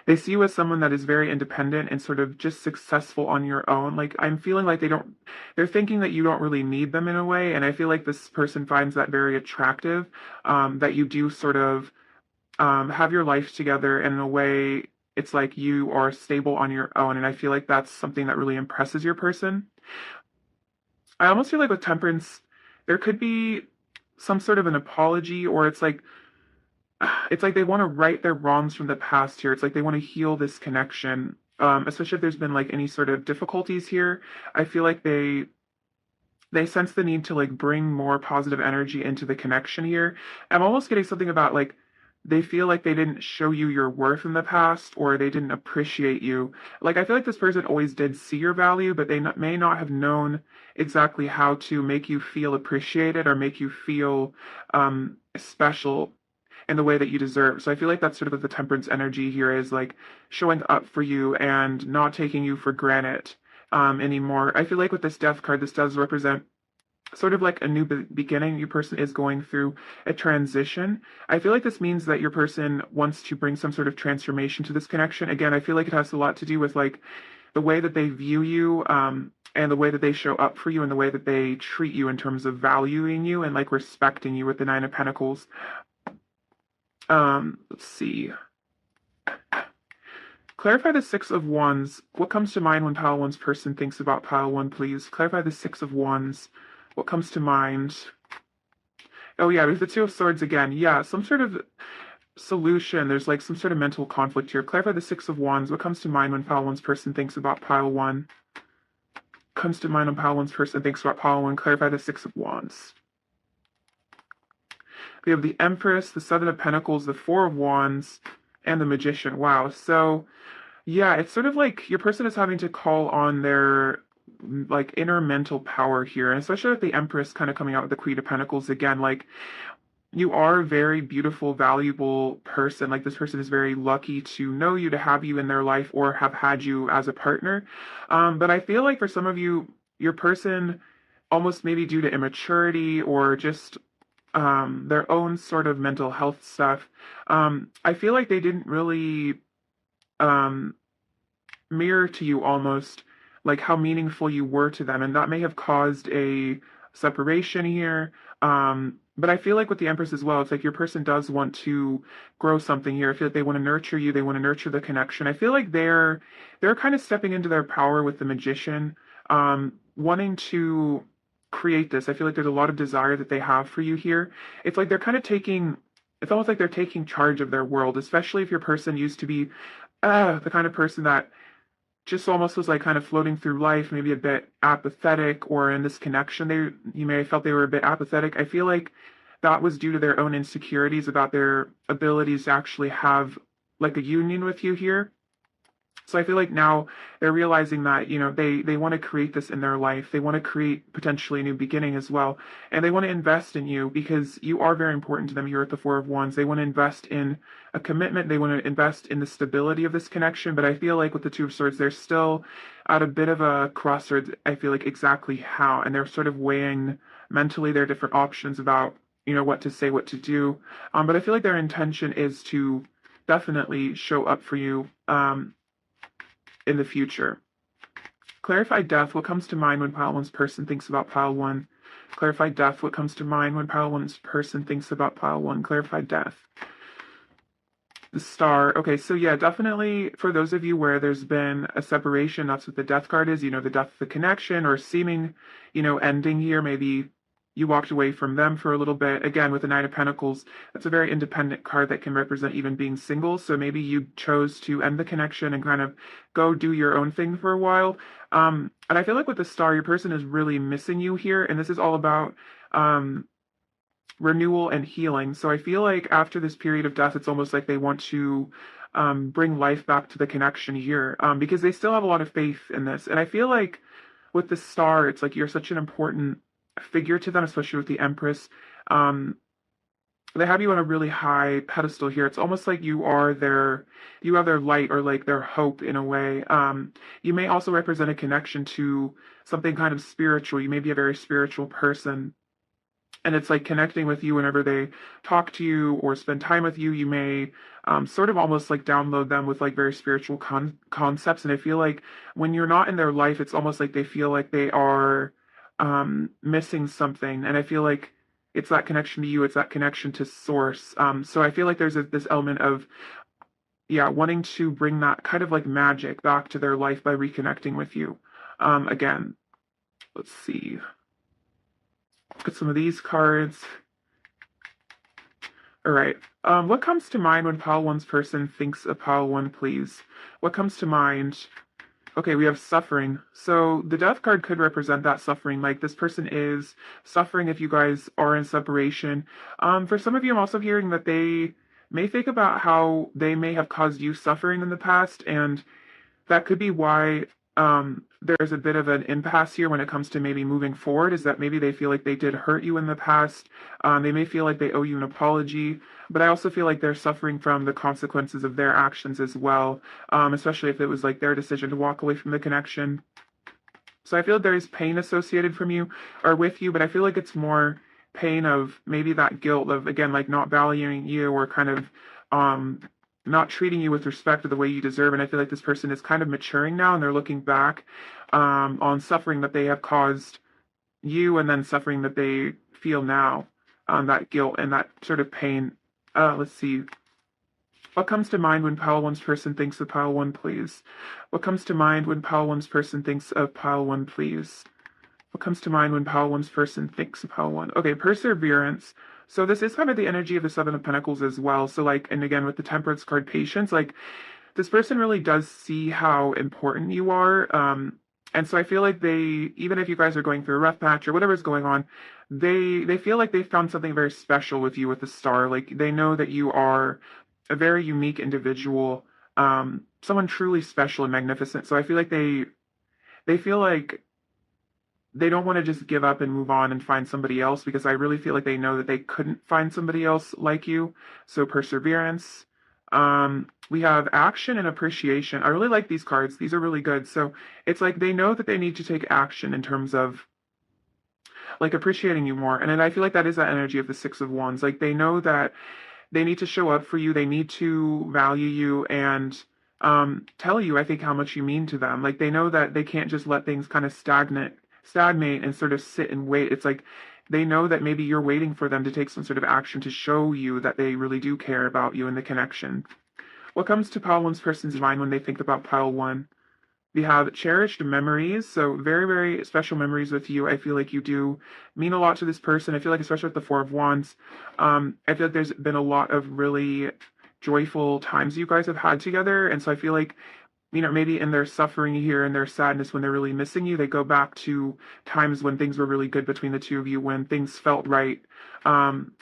They see you as someone that is very independent and sort of just successful on your own. Like I'm feeling like they're thinking that you don't really need them in a way. And I feel like this person finds that very attractive, that you do sort of have your life together, and in a way, it's like you are stable on your own. And I feel like that's something that really impresses your person. I almost feel like with temperance, there could be some sort of an apology, or it's like they want to right their wrongs from the past here. It's like they want to heal this connection, especially if there's been like any sort of difficulties here. I feel like they sense the need to like bring more positive energy into the connection here. I'm almost getting something about like they feel like they didn't show you your worth in the past, or they didn't appreciate you. Like I feel like this person always did see your value, but may not have known exactly how to make you feel appreciated or make you feel special in the way that you deserve. So I feel like that's sort of what the temperance energy here is, like showing up for you and not taking you for granted anymore. I feel like with this death card, this does represent sort of like a new beginning. Your person is going through a transition. I feel like this means that your person wants to bring some sort of transformation to this connection. Again, I feel like it has a lot to do with like the way that they view you, and the way that they show up for you, and the way that they treat you in terms of valuing you and like respecting you with the Nine of Pentacles. Let's see. Clarify the Six of Wands. What comes to mind when Pile One's person thinks about Pile One, please? Clarify the Six of Wands. What comes to mind? Oh yeah, there's the Two of Swords again. Yeah, some sort of solution. There's like some sort of mental conflict here. Clarify the Six of Wands. What comes to mind when Pile One's person thinks about Pile One? Comes to mind when Pile One's person thinks about Pile One. Clarify the Six of Wands. We have the Empress, the Seven of Pentacles, the Four of Wands, and the Magician. Wow. So yeah, it's sort of like your person is having to call on their like inner mental power here, and especially with the Empress kind of coming out with the Queen of Pentacles again. Like you are a very beautiful, valuable person. Like this person is very lucky to know you, to have you in their life, or have had you as a partner. But I feel like for some of you, your person, almost maybe due to immaturity or just their own sort of mental health stuff, I feel like they didn't really um, mirror to you almost like how meaningful you were to them, and that may have caused a separation here. But I feel like with the Empress as well, it's like your person does want to grow something here. I feel like they want to nurture you, they want to nurture the connection. I feel like they're kind of stepping into their power with the Magician, wanting to create this. I feel like there's a lot of desire that they have for you here. It's like they're kind of taking, it's almost like they're taking charge of their world, especially if your person used to be the kind of person that just almost was like kind of floating through life, maybe a bit apathetic, or in this connection, you may have felt they were a bit apathetic. I feel like that was due to their own insecurities about their abilities to actually have like a union with you here. So I feel like now they're realizing that, they want to create this in their life. They want to create potentially a new beginning as well. And they want to invest in you because you are very important to them. You're at the Four of Wands. They want to invest in a commitment. They want to invest in the stability of this connection. But I feel like with the Two of Swords, they're still at a bit of a crossroads. I feel like exactly how. And they're sort of weighing mentally their different options about, what to say, what to do. But I feel like their intention is to definitely show up for you in the future. Clarify death. What comes to mind when Pile One's person thinks about Pile One? Clarify death. What comes to mind when Pile One's person thinks about Pile One? Clarify death. The Star. Okay, so yeah, definitely for those of you where there's been a separation, that's what the death card is, the death of the connection or seeming, ending here. Maybe you walked away from them for a little bit. Again, with the Nine of Pentacles, that's a very independent card that can represent even being single. So maybe you chose to end the connection and kind of go do your own thing for a while. And I feel like with the Star, your person is really missing you here. And this is all about renewal and healing. So I feel like after this period of death, it's almost like they want to bring life back to the connection here, because they still have a lot of faith in this. And I feel like with the Star, it's like you're such an important figure to them, especially with the Empress. They have you on a really high pedestal here. It's almost like you have their light, or like their hope in a way. You may also represent a connection to something kind of spiritual. You may be a very spiritual person. and it's like connecting with you whenever they talk to you or spend time with you. You may sort of almost like download them with like very spiritual concepts. And I feel like when you're not in their life, it's almost like they feel like they are missing something. And I feel like it's that connection to you, it's that connection to source. So I feel like there's this element of, yeah, wanting to bring that kind of like magic back to their life by reconnecting with you. Again, let's see. Look at some of these cards. All right. What comes to mind when pile one's person thinks of pile one, please? What comes to mind? Okay, we have suffering. So the death card could represent that suffering. Like this person is suffering if you guys are in separation. For some of you, I'm also hearing that they may think about how they may have caused you suffering in the past, and that could be why there's a bit of an impasse here when it comes to maybe moving forward, is that maybe they feel like they did hurt you in the past. They may feel like they owe you an apology, but I also feel like they're suffering from the consequences of their actions as well, especially if it was like their decision to walk away from the connection. So I feel like there is pain associated from you or with you, but I feel like it's more pain of maybe that guilt of, again, like not valuing you or kind of um not treating you with respect or the way you deserve. And I feel like this person is kind of maturing now and they're looking back on suffering that they have caused you and then suffering that they feel now, that guilt and that sort of pain. Let's see. What comes to mind when pile one's person thinks of pile one, please? What comes to mind when pile one's person thinks of pile one, please? What comes to mind when pile one's person thinks of pile one? Okay, perseverance. So this is kind of the energy of the Seven of Pentacles as well. So like, and again with the Temperance card, patience. Like this person really does see how important you are. And so I feel like they, even if you guys are going through a rough patch or whatever's going on, they feel like they found something very special with you with the star. Like they know that you are a very unique individual, someone truly special and magnificent. So I feel like they feel like they don't want to just give up and move on and find somebody else, because I really feel like they know that they couldn't find somebody else like you. So perseverance. We have action and appreciation. I really like these cards. These are really good. So it's like they know that they need to take action in terms of like appreciating you more. And then I feel like that is that energy of the Six of Wands. Like they know that they need to show up for you. They need to value you and tell you, I think, how much you mean to them. Like they know that they can't just let things kind of stagnate and sort of sit and wait. It's like they know that maybe you're waiting for them to take some sort of action to show you that they really do care about you and the connection. What comes to pile one's person's mind when they think about pile one? We have cherished memories, so very, very special memories with you. I feel like you do mean a lot to this person. I feel like, especially with the Four of Wands, I feel like there's been a lot of really joyful times you guys have had together. And so I feel like, maybe in their suffering here and their sadness, when they're really missing you, they go back to times when things were really good between the two of you, when things felt right. Um,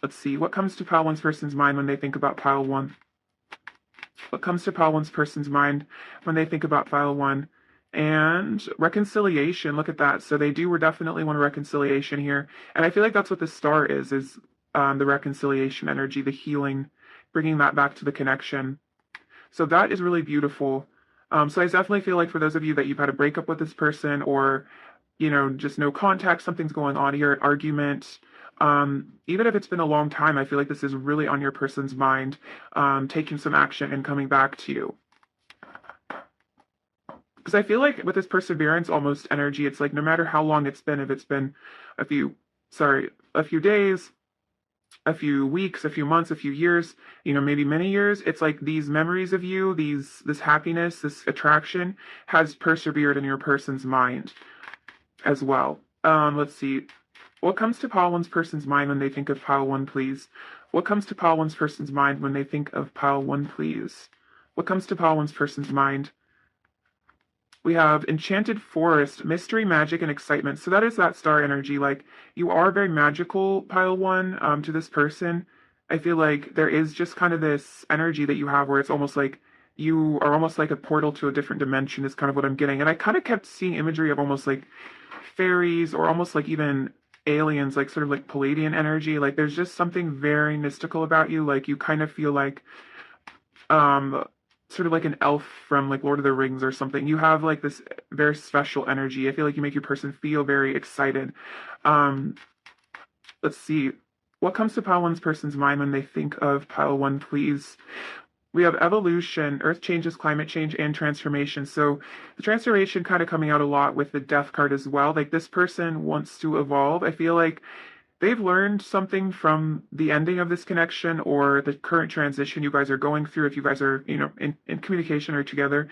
let's see, what comes to pile one's person's mind when they think about pile one? What comes to pile one's person's mind when they think about pile one? And reconciliation, look at that. So they do definitely want a reconciliation here. And I feel like that's what the star is the reconciliation energy, the healing, bringing that back to the connection. So that is really beautiful. So I definitely feel like for those of you that you've had a breakup with this person, or, just no contact, something's going on here, argument, even if it's been a long time, I feel like this is really on your person's mind, taking some action and coming back to you. Because I feel like with this perseverance almost energy, it's like no matter how long it's been, if it's been a few, a few days, a few weeks, a few months, a few years, maybe many years, it's like these memories of you, this happiness, this attraction has persevered in your person's mind as well. Let's see. What comes to pile one's person's mind when they think of pile one, please? What comes to pile one's person's mind when they think of pile one, please? What comes to pile one's person's mind? We have enchanted forest, mystery, magic, and excitement. So that is that star energy. Like you are very magical, pile one, to this person. I feel like there is just kind of this energy that you have where it's almost like you are almost like a portal to a different dimension is kind of what I'm getting. And I kind of kept seeing imagery of almost like fairies or almost like even aliens, like sort of like Palladian energy. Like there's just something very mystical about you. Like you kind of feel like um sort of like an elf from like Lord of the Rings or something. You have like this very special energy. I feel like you make your person feel very excited. Um Let's see. What comes to pile one's person's mind when they think of pile one, please? We have evolution, earth changes, climate change, and transformation. So the transformation kind of coming out a lot with the death card as well. Like this person wants to evolve. I feel like they've learned something from the ending of this connection or the current transition you guys are going through. If you guys are, in communication or together,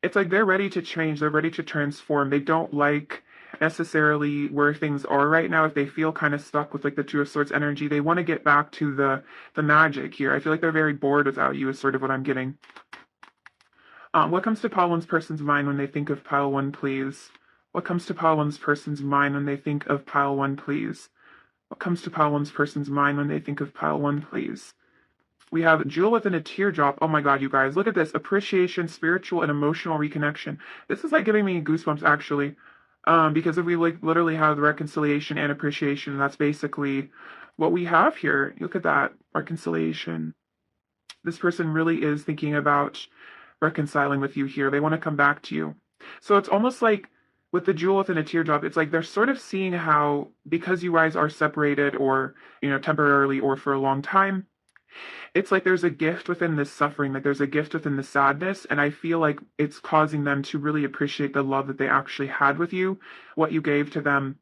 it's like they're ready to change. They're ready to transform. They don't like necessarily where things are right now. If they feel kind of stuck with like the Two of Swords energy, they want to get back to the magic here. I feel like they're very bored without you is sort of what I'm getting. What comes to pile one's person's mind when they think of pile one, please? What comes to pile one's person's mind when they think of pile one, please? What comes to pile one's person's mind when they think of pile one, please? We have Jewel within a teardrop. Oh my God, you guys, look at this. Appreciation, spiritual, and emotional reconnection. This is like giving me goosebumps, actually. Because if we like literally have reconciliation and appreciation, that's basically what we have here. Look at that, reconciliation. This person really is thinking about reconciling with you here. They want to come back to you. So it's almost like with the jewel within a teardrop, it's like they're sort of seeing how, because you guys are separated or, temporarily or for a long time, it's like there's a gift within this suffering, like there's a gift within the sadness, and I feel like it's causing them to really appreciate the love that they actually had with you, what you gave to them,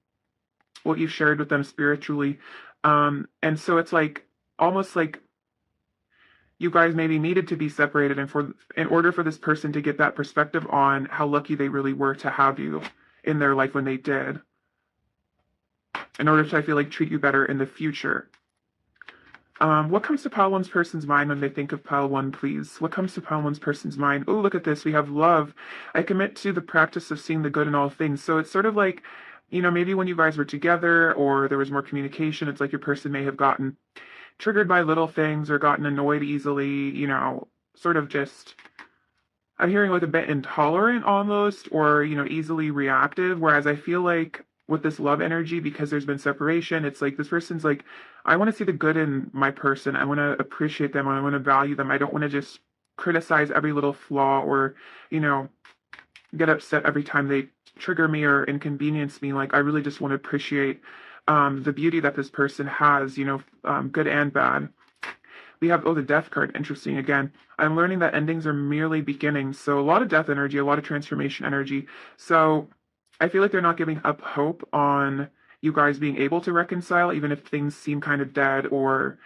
what you shared with them spiritually. And so it's like almost like you guys maybe needed to be separated, and in order for this person to get that perspective on how lucky they really were to have you in their life when they did, in order to, I feel like, treat you better in the future. What comes to pile one's person's mind when they think of pile one, please? What comes to pile one's person's mind? Oh, look at this. We have love. I commit to the practice of seeing the good in all things. So it's sort of like, maybe when you guys were together or there was more communication, it's like your person may have gotten triggered by little things or gotten annoyed easily, sort of just, I'm hearing like a bit intolerant almost, or, easily reactive. Whereas I feel like with this love energy, because there's been separation, it's like this person's like, I want to see the good in my person. I want to appreciate them. I want to value them. I don't want to just criticize every little flaw or, get upset every time they trigger me or inconvenience me. Like, I really just want to appreciate the beauty that this person has, good and bad. We have, the death card. Interesting. Again, I'm learning that endings are merely beginnings. So a lot of death energy, a lot of transformation energy. So I feel like they're not giving up hope on you guys being able to reconcile, even if things seem kind of dead or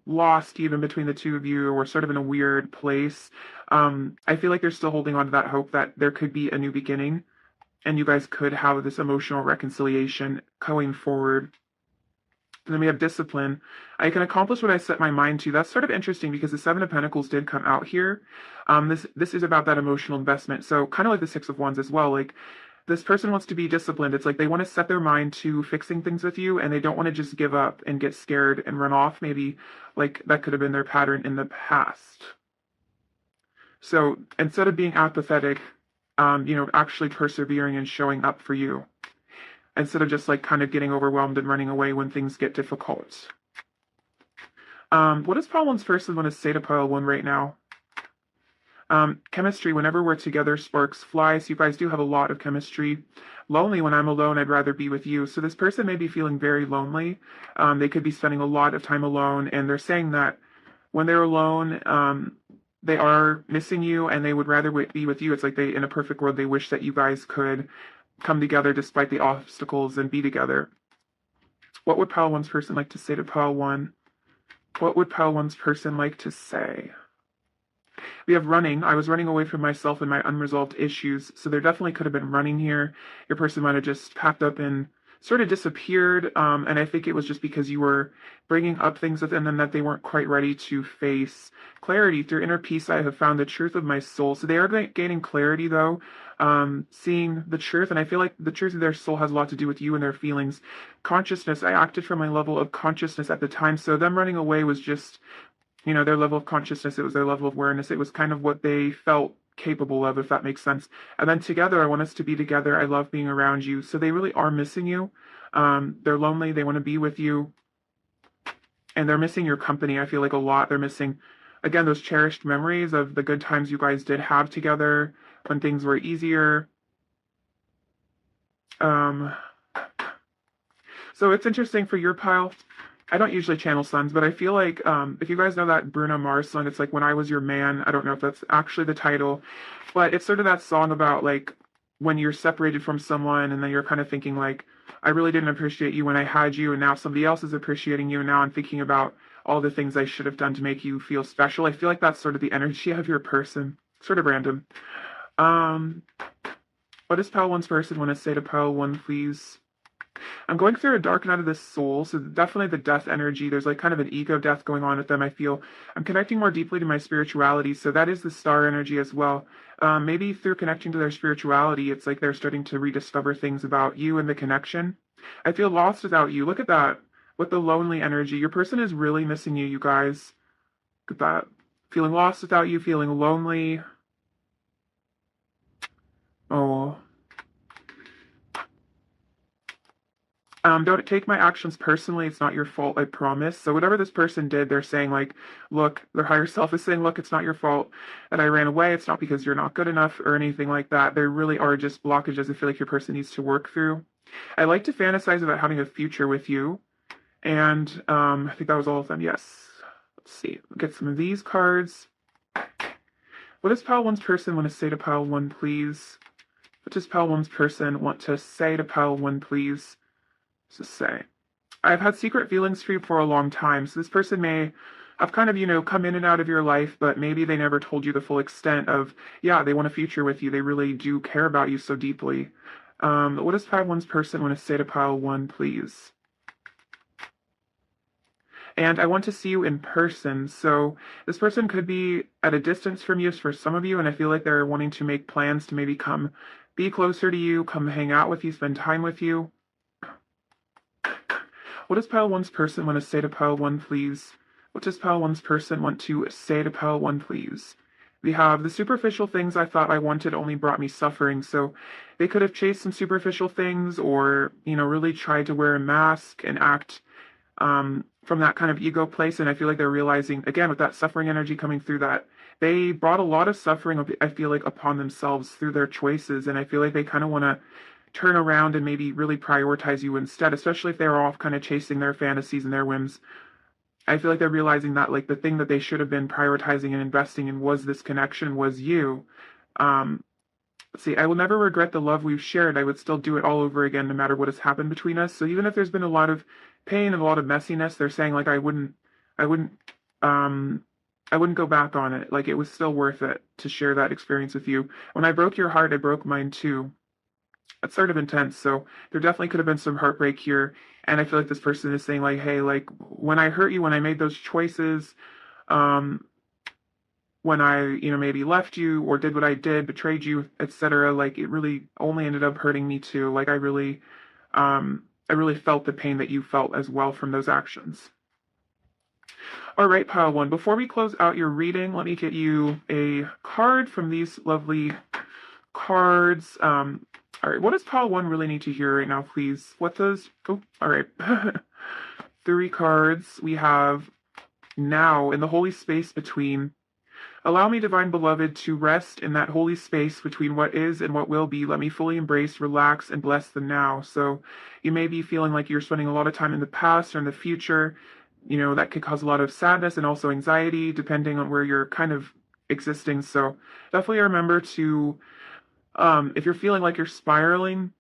lost even between the two of you, or sort of in a weird place. I feel like they're still holding on to that hope that there could be a new beginning and you guys could have this emotional reconciliation going forward. And then we have discipline. I can accomplish what I set my mind to. That's sort of interesting because the Seven of Pentacles did come out here. This is about that emotional investment. So kind of like the Six of Wands as well. Like this person wants to be disciplined. It's like they want to set their mind to fixing things with you and they don't want to just give up and get scared and run off. Maybe like that could have been their pattern in the past. So instead of being apathetic, actually persevering and showing up for you, instead of just like kind of getting overwhelmed and running away when things get difficult. What does pile one's person want to say to pile one right now? Chemistry, whenever we're together, sparks fly. So you guys do have a lot of chemistry. Lonely, when I'm alone, I'd rather be with you. So this person may be feeling very lonely. They could be spending a lot of time alone, and they're saying that when they're alone, they are missing you and they would rather be with you. It's like in a perfect world, they wish that you guys could come together despite the obstacles and be together. What would pile one's person like to say to pile one? What would pile one's person like to say? We have running. I was running away from myself and my unresolved issues. So there definitely could have been running here. Your person might have just packed up and sort of disappeared. And I think it was just because you were bringing up things within them that they weren't quite ready to face. Clarity. Through inner peace, I have found the truth of my soul. So they are gaining clarity, though, seeing the truth. And I feel like the truth of their soul has a lot to do with you and their feelings. Consciousness. I acted from my level of consciousness at the time. So them running away was just, their level of consciousness. It was their level of awareness. It was kind of what they felt capable of, if that makes sense. And then together, I want us to be together. I love being around you. So they really are missing you. They're lonely. They want to be with you. And they're missing your company. I feel like a lot. They're missing, again, those cherished memories of the good times you guys did have together when things were easier. So it's interesting for your pile. I don't usually channel sons, but I feel like if you guys know that Bruno Mars song, it's like When I Was Your Man. I don't know if that's actually the title, but it's sort of that song about like when you're separated from someone and then you're kind of thinking like, I really didn't appreciate you when I had you, and now somebody else is appreciating you, and now I'm thinking about all the things I should have done to make you feel special. I feel like that's sort of the energy of your person. Sort of random. Um, what does Pile One's person want to say to Pile One, please? I'm going through a dark night of the soul, so definitely the death energy. There's like kind of an ego death going on with them. I feel I'm connecting more deeply to my spirituality, so that is the star energy as well. Maybe through connecting to their spirituality, it's like they're starting to rediscover things about you and the connection. I feel lost without you. Look at that. With the lonely energy, your person is really missing you, you guys. Look at that. Feeling lost without you, feeling lonely. Oh. Don't take my actions personally. It's not your fault, I promise. So whatever this person did, they're saying like, look, their higher self is saying, look, it's not your fault that I ran away. It's not because you're not good enough or anything like that. There really are just blockages I feel like your person needs to work through. I like to fantasize about having a future with you. And I think that was all of them. Yes. Let's see. Get some of these cards. What does Pile One's person want to say to Pile One, please? What does Pile One's person want to say to Pile One, please? To say. I've had secret feelings for you for a long time, so this person may have kind of, come in and out of your life, but maybe they never told you the full extent of, yeah, they want a future with you. They really do care about you so deeply. What does Pile One's person want to say to Pile One, please? And I want to see you in person. So this person could be at a distance from you for some of you, and I feel like they're wanting to make plans to maybe come be closer to you, come hang out with you, spend time with you. What does Pile One's person want to say to Pile One, please? What does Pile One's person want to say to Pile One, please? We have the superficial things I thought I wanted only brought me suffering. So they could have chased some superficial things or, really tried to wear a mask and act from that kind of ego place. And I feel like they're realizing, again, with that suffering energy coming through that, they brought a lot of suffering, I feel like, upon themselves through their choices. And I feel like they kind of want to turn around and maybe really prioritize you instead, especially if they're off kind of chasing their fantasies and their whims. I feel like they're realizing that like the thing that they should have been prioritizing and investing in was this connection, was you. Um, let's see, I will never regret the love we've shared. I would still do it all over again no matter what has happened between us. So even if there's been a lot of pain and a lot of messiness, they're saying like I wouldn't um I wouldn't go back on it. Like it was still worth it to share that experience with you. When I broke your heart, I broke mine too. It's sort of intense. So there definitely could have been some heartbreak here. And I feel like this person is saying like, hey, like when I hurt you, when I made those choices, um, when I, maybe left you or did what I did, betrayed you, etc., like it really only ended up hurting me too. Like I really felt the pain that you felt as well from those actions. All right, pile one. Before we close out your reading, let me get you a card from these lovely cards. All right, what does pile one really need to hear right now, please? What does, oh, all right. 3 cards. We have now in the holy space between. Allow me, divine beloved, to rest in that holy space between what is and what will be. Let me fully embrace, relax, and bless the now. So you may be feeling like you're spending a lot of time in the past or in the future. That could cause a lot of sadness and also anxiety, depending on where you're kind of existing. So definitely remember to, if you're feeling like you're spiraling,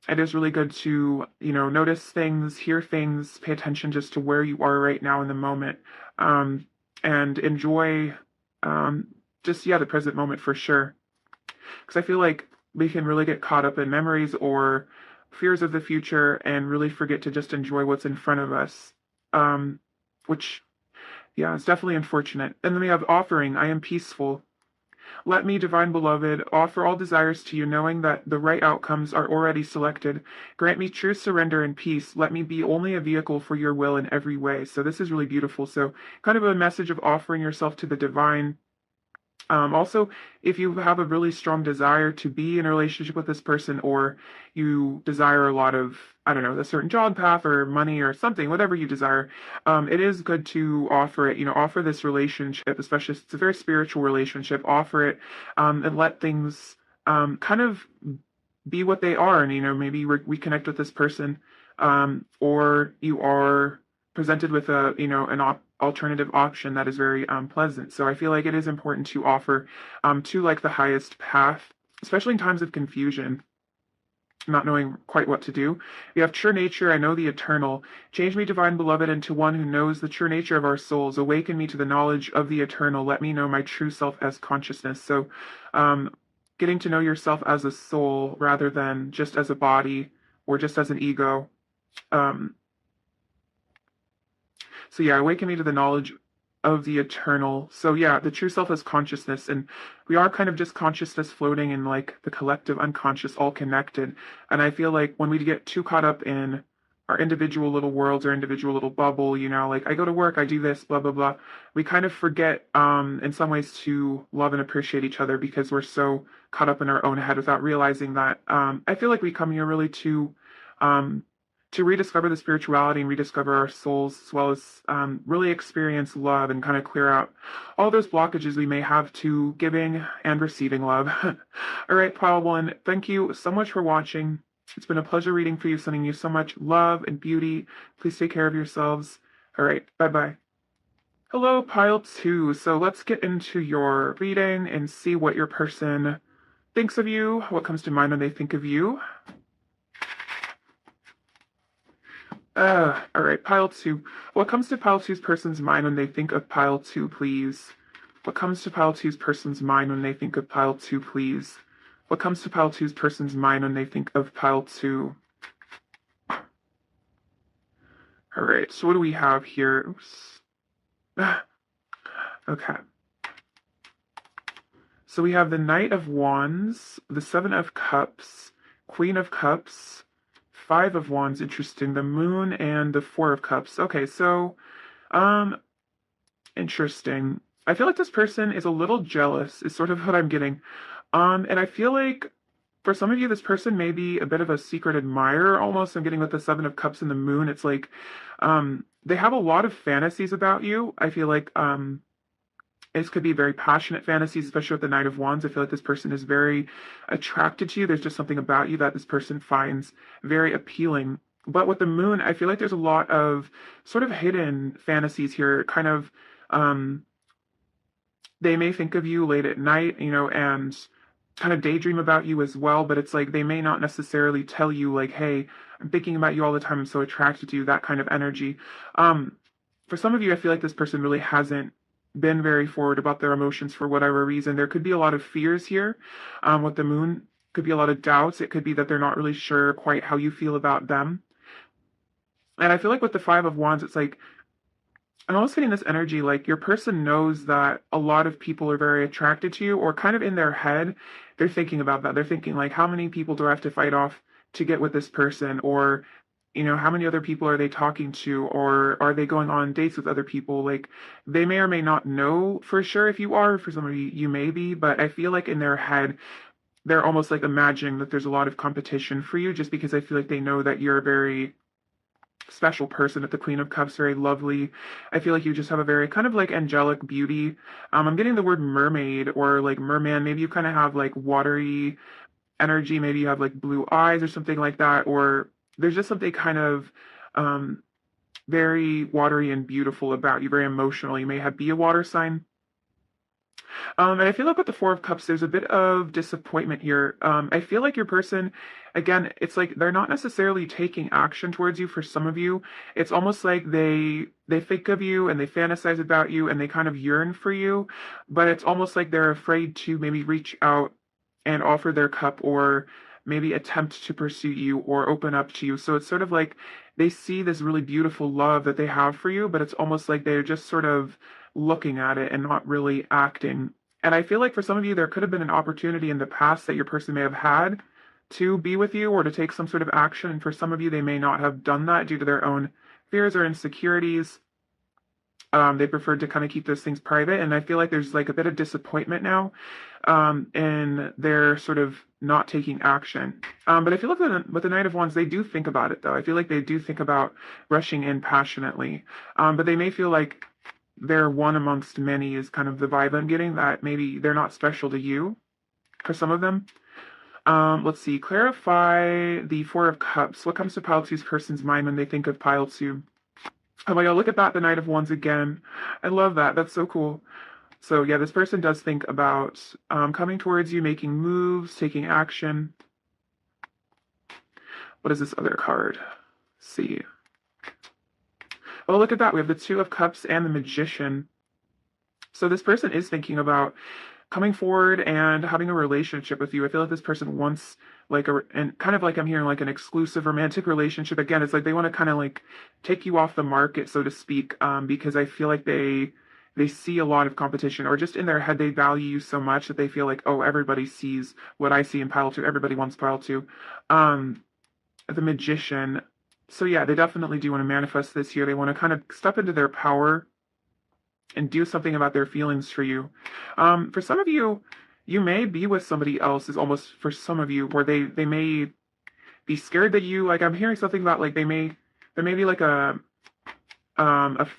it is really good to, notice things, hear things, pay attention just to where you are right now in the moment, and enjoy just, yeah, the present moment for sure. Because I feel like we can really get caught up in memories or fears of the future and really forget to just enjoy what's in front of us, which, yeah, is definitely unfortunate. And then we have offering, I am peaceful. Let me, divine beloved, offer all desires to you, knowing that the right outcomes are already selected. Grant me true surrender and peace. Let me be only a vehicle for your will in every way. So this is really beautiful. So kind of a message of offering yourself to the divine. Also, if you have a really strong desire to be in a relationship with this person, or you desire a lot of, I don't know, a certain job path or money or something, whatever you desire, it is good to offer it, offer this relationship, especially if it's a very spiritual relationship, offer it, and let things kind of be what they are. And, maybe reconnect with this person or you are presented with a, alternative option that is very pleasant. So I feel like it is important to offer to like the highest path, especially in times of confusion, not knowing quite what to do. We have true nature, I know the eternal. Change me, divine beloved, into one who knows the true nature of our souls. Awaken me to the knowledge of the eternal. Let me know my true self as consciousness. So, getting to know yourself as a soul rather than just as a body or just as an ego. Um, so yeah, awaken me to the knowledge of the eternal. So yeah, the true self is consciousness, and we are kind of just consciousness floating in like the collective unconscious, all connected. And I feel like when we get too caught up in our individual little worlds or individual little bubble, like I go to work, I do this, blah blah blah, we kind of forget in some ways to love and appreciate each other because we're so caught up in our own head without realizing that. I feel like we come here really um, to rediscover the spirituality and rediscover our souls, as well as really experience love and kind of clear out all those blockages we may have to giving and receiving love. All right, Pile One, thank you so much for watching. It's been a pleasure reading for you, sending you so much love and beauty. Please take care of yourselves. All right, bye-bye. Hello, Pile 2. So let's get into your reading and see what your person thinks of you, what comes to mind when they think of you. All right, Pile 2. What comes to Pile 2's person's mind when they think of Pile 2, please? What comes to Pile 2's person's mind when they think of Pile 2, please? What comes to Pile 2's person's mind when they think of Pile 2? All right, so what do we have here? Oops. Okay. So we have the Knight of Wands, the Seven of Cups, Queen of Cups, Five of Wands, interesting, the Moon, and the Four of Cups. Okay, so, interesting. I feel like this person is a little jealous, is sort of what I'm getting. And I feel like for some of you, this person may be a bit of a secret admirer almost. I'm getting with the Seven of Cups and the Moon. It's like, they have a lot of fantasies about you. I feel like, this could be very passionate fantasies, especially with the Knight of Wands. I feel like this person is very attracted to you. There's just something about you that this person finds very appealing. But with the Moon, I feel like there's a lot of sort of hidden fantasies here. Kind of, they may think of you late at night, and kind of daydream about you as well. But it's like they may not necessarily tell you, like, hey, I'm thinking about you all the time. I'm so attracted to you, that kind of energy. For some of you, I feel like this person really hasn't been very forward about their emotions for whatever reason. There could be a lot of fears here with the Moon. Could be a lot of doubts. It could be that they're not really sure quite how you feel about them. And I feel like with the Five of Wands, it's like I'm almost getting this energy like your person knows that a lot of people are very attracted to you, or kind of in their head, they're thinking about that. They're thinking like, how many people do I have to fight off to get with this person? Or how many other people are they talking to, or are they going on dates with other people? Like, they may or may not know for sure if you are. For some of you, you may be, but I feel like in their head, they're almost like imagining that there's a lot of competition for you, just because I feel like they know that you're a very special person at the Queen of Cups, very lovely. I feel like you just have a very kind of like angelic beauty. I'm getting the word mermaid or like merman. Maybe you kind of have like watery energy. Maybe you have like blue eyes or something like that, or there's just something kind of very watery and beautiful about you, very emotional. You may be a water sign. And I feel like with the Four of Cups, there's a bit of disappointment here. I feel like your person, again, it's like they're not necessarily taking action towards you. For some of you, it's almost like they think of you and they fantasize about you and they kind of yearn for you, but it's almost like they're afraid to maybe reach out and offer their cup, or maybe attempt to pursue you or open up to you. So it's sort of like they see this really beautiful love that they have for you, but it's almost like they're just sort of looking at it and not really acting. And I feel like for some of you, there could have been an opportunity in the past that your person may have had to be with you or to take some sort of action. And for some of you, they may not have done that due to their own fears or insecurities. They preferred to kind of keep those things private. And I feel like there's like a bit of disappointment now in their sort of not taking action. But I feel like with the Knight of Wands, they do think about it, though. I feel like they do think about rushing in passionately. But they may feel like they're one amongst many is kind of the vibe I'm getting, that maybe they're not special to you for some of them. Let's see. Clarify the Four of Cups. What comes to pile two's person's mind when they think of pile two? Oh my god, look at that, the Knight of Wands again. I love that. That's so cool. So yeah, this person does think about coming towards you, making moves, taking action. What is this other card? Let's see. Oh, look at that. We have the Two of Cups and the Magician. So this person is thinking about coming forward and having a relationship with you. I feel like this person wants like and kind of like I'm hearing like an exclusive romantic relationship. Again, it's like they want to kind of like take you off the market, so to speak, because I feel like they see a lot of competition, or just in their head they value you so much that they feel like, oh, everybody sees what I see in pile two. Everybody wants pile two. The Magician. So yeah, they definitely do want to manifest this here. They want to kind of step into their power and do something about their feelings for you. For some of you, you may be with somebody else, is almost for some of you, where they may be scared that you, like I'm hearing something about like there may be like a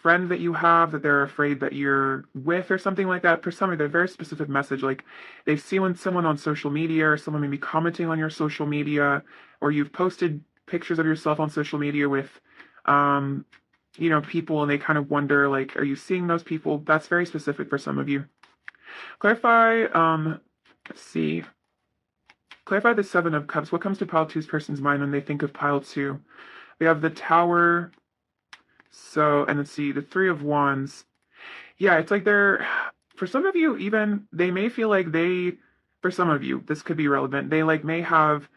friend that you have that they're afraid that you're with or something like that. For some of you, they're very specific message, like they've seen someone on social media, or someone may be commenting on your social media, or you've posted pictures of yourself on social media with people, and they kind of wonder, like, are you seeing those people? That's very specific for some of you. Clarify, let's see. Clarify the Seven of Cups. What comes to pile two's person's mind when they think of pile two? We have the Tower. So, and let's see, the Three of Wands. Yeah, it's like for some of you, even, they may feel like for some of you, this could be relevant. They like may have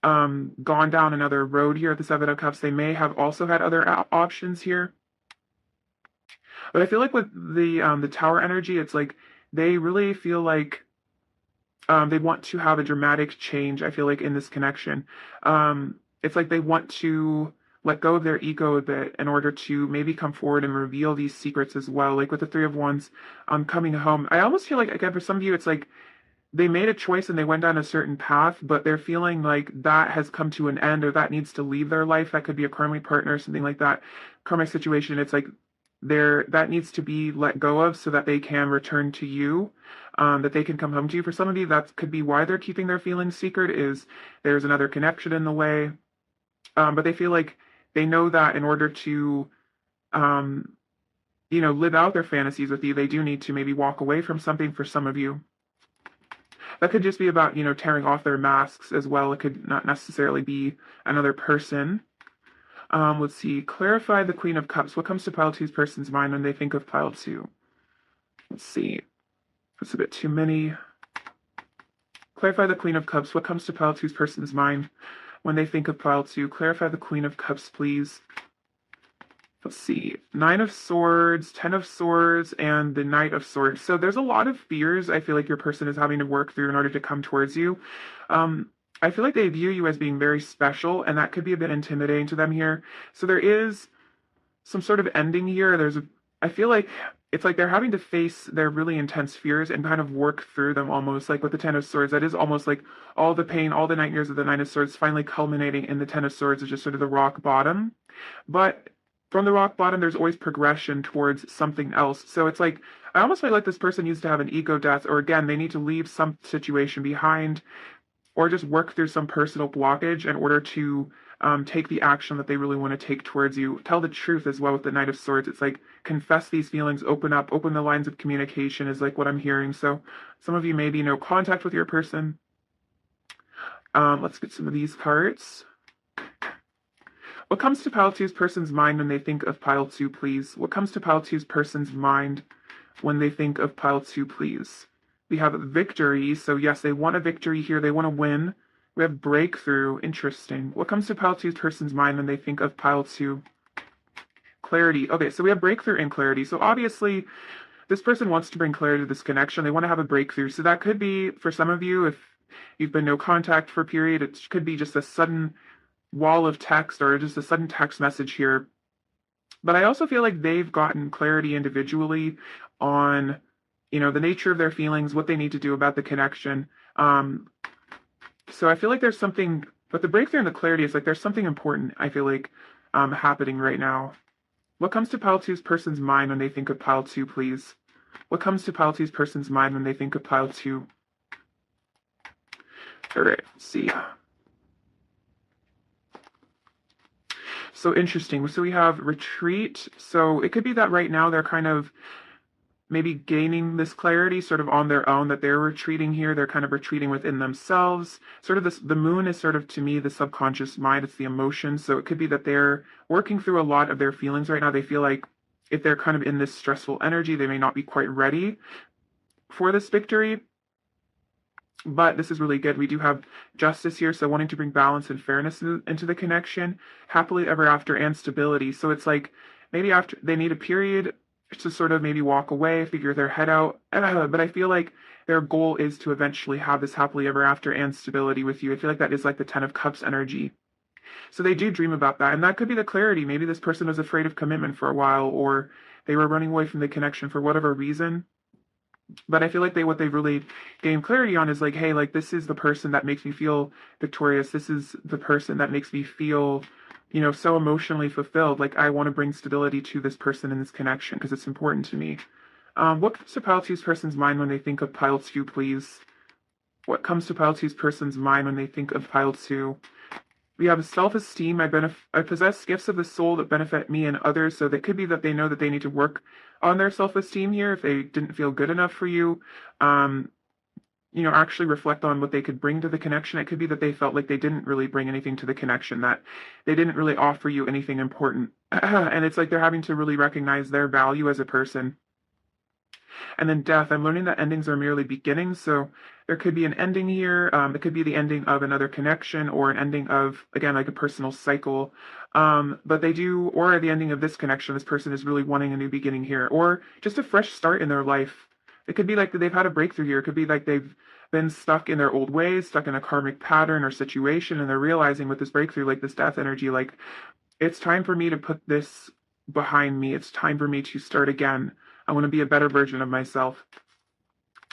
gone down another road here at the Seven of Cups. They may have also had other options here. But I feel like with the Tower energy, it's like they really feel like they want to have a dramatic change, I feel like, in this connection. It's like they want to let go of their ego a bit in order to maybe come forward and reveal these secrets as well. Like with the Three of Wands coming home. I almost feel like, again, for some of you, it's like they made a choice and they went down a certain path, but they're feeling like that has come to an end, or that needs to leave their life. That could be a karmic partner, something like that, karmic situation. It's like that needs to be let go of so that they can return to you, that they can come home to you. For some of you, that could be why they're keeping their feelings secret, is there's another connection in the way. But they feel like they know that in order to live out their fantasies with you, they do need to maybe walk away from something. For some of you, that could just be about, tearing off their masks as well. It could not necessarily be another person. Let's see. Clarify the Queen of Cups. What comes to pile two's person's mind when they think of pile two? Let's see. That's a bit too many. Clarify the Queen of Cups. What comes to pile two's person's mind when they think of pile two? Clarify the Queen of Cups, please. Let's see. Nine of Swords, Ten of Swords, and the Knight of Swords. So there's a lot of fears I feel like your person is having to work through in order to come towards you. I feel like they view you as being very special, and that could be a bit intimidating to them here. So there is some sort of ending here. I feel like it's like they're having to face their really intense fears and kind of work through them, almost like with the Ten of Swords. That is almost like all the pain, all the nightmares of the Nine of Swords finally culminating in the Ten of Swords, is just sort of the rock bottom. But from the rock bottom, there's always progression towards something else. So it's like, I almost feel like this person needs to have an ego death, or again, they need to leave some situation behind, or just work through some personal blockage in order to take the action that they really want to take towards you. Tell the truth as well with the Knight of Swords. It's like, confess these feelings, open up, open the lines of communication is like what I'm hearing. So some of you may be no contact with your person. Let's get some of these cards. What comes to pile two's person's mind when they think of pile two, please? What comes to pile two's person's mind when they think of pile two, please? We have victory. So yes, they want a victory here. They want to win. We have breakthrough. Interesting. What comes to pile two's person's mind when they think of pile two? Clarity. Okay, so we have breakthrough and clarity. So obviously, this person wants to bring clarity to this connection. They want to have a breakthrough. So that could be, for some of you, if you've been no contact for a period, it could be just a sudden wall of text or just a sudden text message here. But I also feel like they've gotten clarity individually on, the nature of their feelings, what they need to do about the connection. So I feel like there's something, but the breakthrough and the clarity is like there's something important, I feel like, happening right now. What comes to pile two's person's mind when they think of pile two, please? What comes to pile two's person's mind when they think of pile two? All right, let's see. So interesting. So we have retreat. So it could be that right now they're kind of maybe gaining this clarity sort of on their own, that they're retreating here. They're kind of retreating within themselves. Sort of this, the moon is sort of, to me, the subconscious mind. It's the emotions. So it could be that they're working through a lot of their feelings right now. They feel like if they're kind of in this stressful energy, they may not be quite ready for this victory. But this is really good. We do have justice here, so wanting to bring balance and fairness into the connection, happily ever after, and stability. So it's like maybe after they need a period to sort of maybe walk away, figure their head out. But I feel like their goal is to eventually have this happily ever after and stability with you. I feel like that is like the Ten of Cups energy. So they do dream about that, and that could be the clarity. Maybe this person was afraid of commitment for a while, or they were running away from the connection for whatever reason. But I feel like what they've really gained clarity on is like, hey, like this is the person that makes me feel victorious. This is the person that makes me feel, so emotionally fulfilled. Like I want to bring stability to this person in this connection because it's important to me. What comes to Pile Two's person's mind when they think of Pile Two, please? What comes to Pile Two's person's mind when they think of Pile Two? We have self-esteem. I possess gifts of the soul that benefit me and others. So that could be that they know that they need to work on their self-esteem here if they didn't feel good enough for you. Um, actually reflect on what they could bring to the connection. It could be that they felt like they didn't really bring anything to the connection, that they didn't really offer you anything important. And it's like they're having to really recognize their value as a person. And then death, I'm learning that endings are merely beginnings. So there could be an ending here. It could be the ending of another connection or an ending of, again, like a personal cycle. But they do, or the ending of this connection. This person is really wanting a new beginning here, or just a fresh start in their life. It could be like they've had a breakthrough here. It could be like they've been stuck in their old ways, stuck in a karmic pattern or situation, and they're realizing with this breakthrough, like this death energy, like it's time for me to put this behind me. It's time for me to start again. I want to be a better version of myself.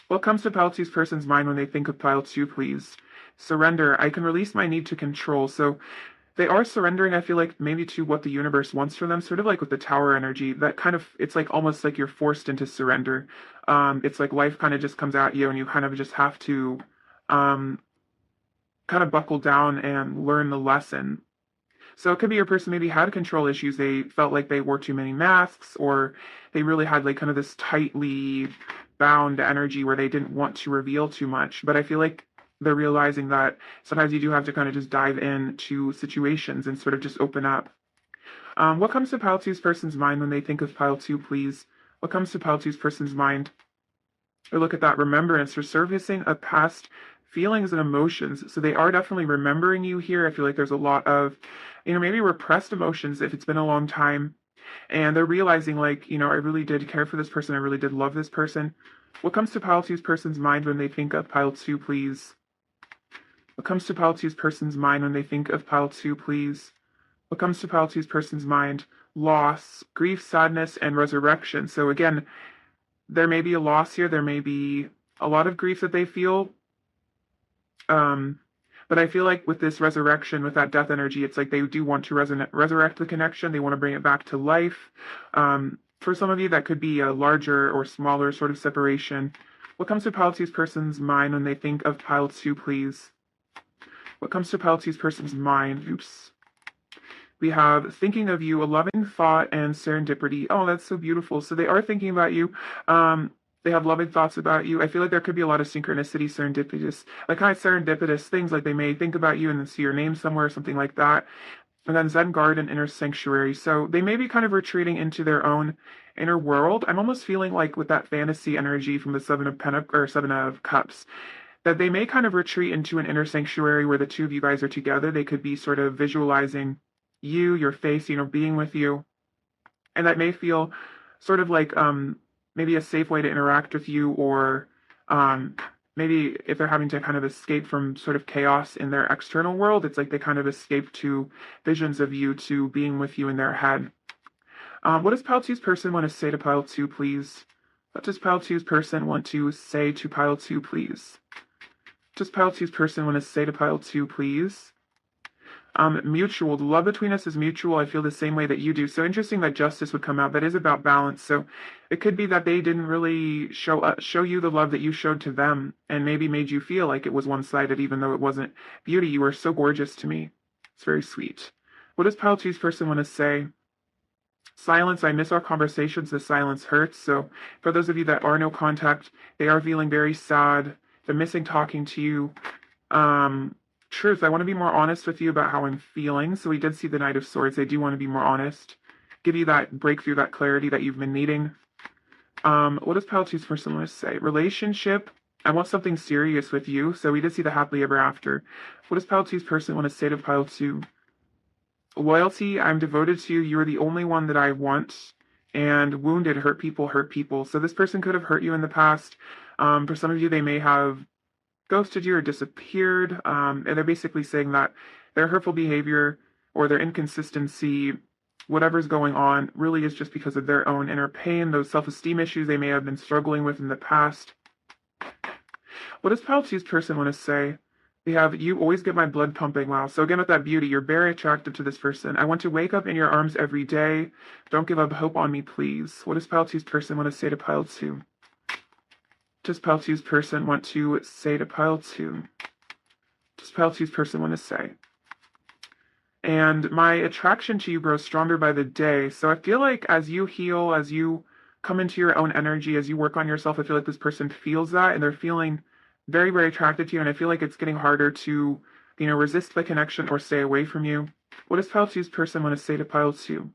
What comes to Pile Two's person's mind when they think of Pile Two, please? Surrender. I can release my need to control. So they are surrendering, I feel like, maybe to what the universe wants for them, sort of like with the tower energy. That kind of, it's like almost like you're forced into surrender. It's like life kind of just comes at you and you kind of just have to um, kind of buckle down and learn the lesson. So it could be your person maybe had control issues. They felt like they wore too many masks, or they really had like kind of this tightly bound energy where they didn't want to reveal too much. But I feel like they're realizing that sometimes you do have to kind of just dive into situations and sort of just open up. What comes to Pile Two's person's mind when they think of Pile Two, please? What comes to Pile Two's person's mind? Or look at that remembrance, resurfacing of past feelings and emotions. So they are definitely remembering you here. I feel like there's a lot of, maybe repressed emotions if it's been a long time. And they're realizing, like, I really did care for this person. I really did love this person. What comes to Pile Two's person's mind when they think of Pile Two, please? What comes to Pile Two's person's mind when they think of Pile Two, please? What comes to Pile Two's person's mind? Loss, grief, sadness, and resurrection. So again, there may be a loss here. There may be a lot of grief that they feel. But I feel like with this resurrection, with that death energy, it's like they do want to resurrect the connection. They want to bring it back to life. For some of you, that could be a larger or smaller sort of separation. What comes to Pile Two's person's mind when they think of Pile Two, please? What comes to Pile Two's person's mind? Oops. We have thinking of you, a loving thought, and serendipity. Oh, that's so beautiful. So they are thinking about you. They have loving thoughts about you. I feel like there could be a lot of synchronicity, serendipitous, like kind of serendipitous things. Like they may think about you and then see your name somewhere or something like that. And then Zen Garden, Inner Sanctuary. So they may be kind of retreating into their own inner world. I'm almost feeling like with that fantasy energy from the Seven of Cups, that they may kind of retreat into an inner sanctuary where the two of you guys are together. They could be sort of visualizing you, your face, being with you. And that may feel sort of like maybe a safe way to interact with you, or maybe if they're having to kind of escape from sort of chaos in their external world, it's like they kind of escape to visions of you, to being with you in their head. What does Pile Two's person want to say to Pile Two, please? What does Pile Two's person want to say to Pile Two, please? What does Pile Two's person want to say to Pile Two, please? Mutual. The love between us is mutual. I feel the same way that you do. So interesting that justice would come out. That is about balance. So it could be that they didn't really show you the love that you showed to them, and maybe made you feel like it was one-sided, even though it wasn't. Beauty, you are so gorgeous to me. It's very sweet. What does Pile Two's person want to say? Silence. I miss our conversations. The silence hurts. So for those of you that are no contact, they are feeling very sad. They're missing talking to you. Truth, I want to be more honest with you about how I'm feeling. So we did see the Knight of Swords. I do want to be more honest, give you that breakthrough, that clarity that you've been needing. What does Pile Two's person want to say? Relationship, I want something serious with you. So we did see the happily ever after. What does Pile Two's person want to say to Pile Two? Loyalty, I'm devoted to you. You are the only one that I want. And wounded, hurt people hurt people. So this person could have hurt you in the past. For some of you, they may have ghosted you or disappeared. And they're basically saying that their hurtful behavior or their inconsistency, whatever's going on, really is just because of their own inner pain, those self-esteem issues they may have been struggling with in the past. What does Pile Two's person want to say? We have, you always get my blood pumping. Wow. So again, with that beauty, you're very attractive to this person. I want to wake up in your arms every day. Don't give up hope on me, please. What does Pile Two's person want to say to Pile Two? Does Pile Two's person want to say to Pile Two? Does Pile Two's person want to say? And my attraction to you grows stronger by the day. So I feel like as you heal, as you come into your own energy, as you work on yourself, I feel like this person feels that and they're feeling very, very attracted to you. And I feel like it's getting harder to, resist the connection or stay away from you. What does Pile Two's person want to say to Pile Two?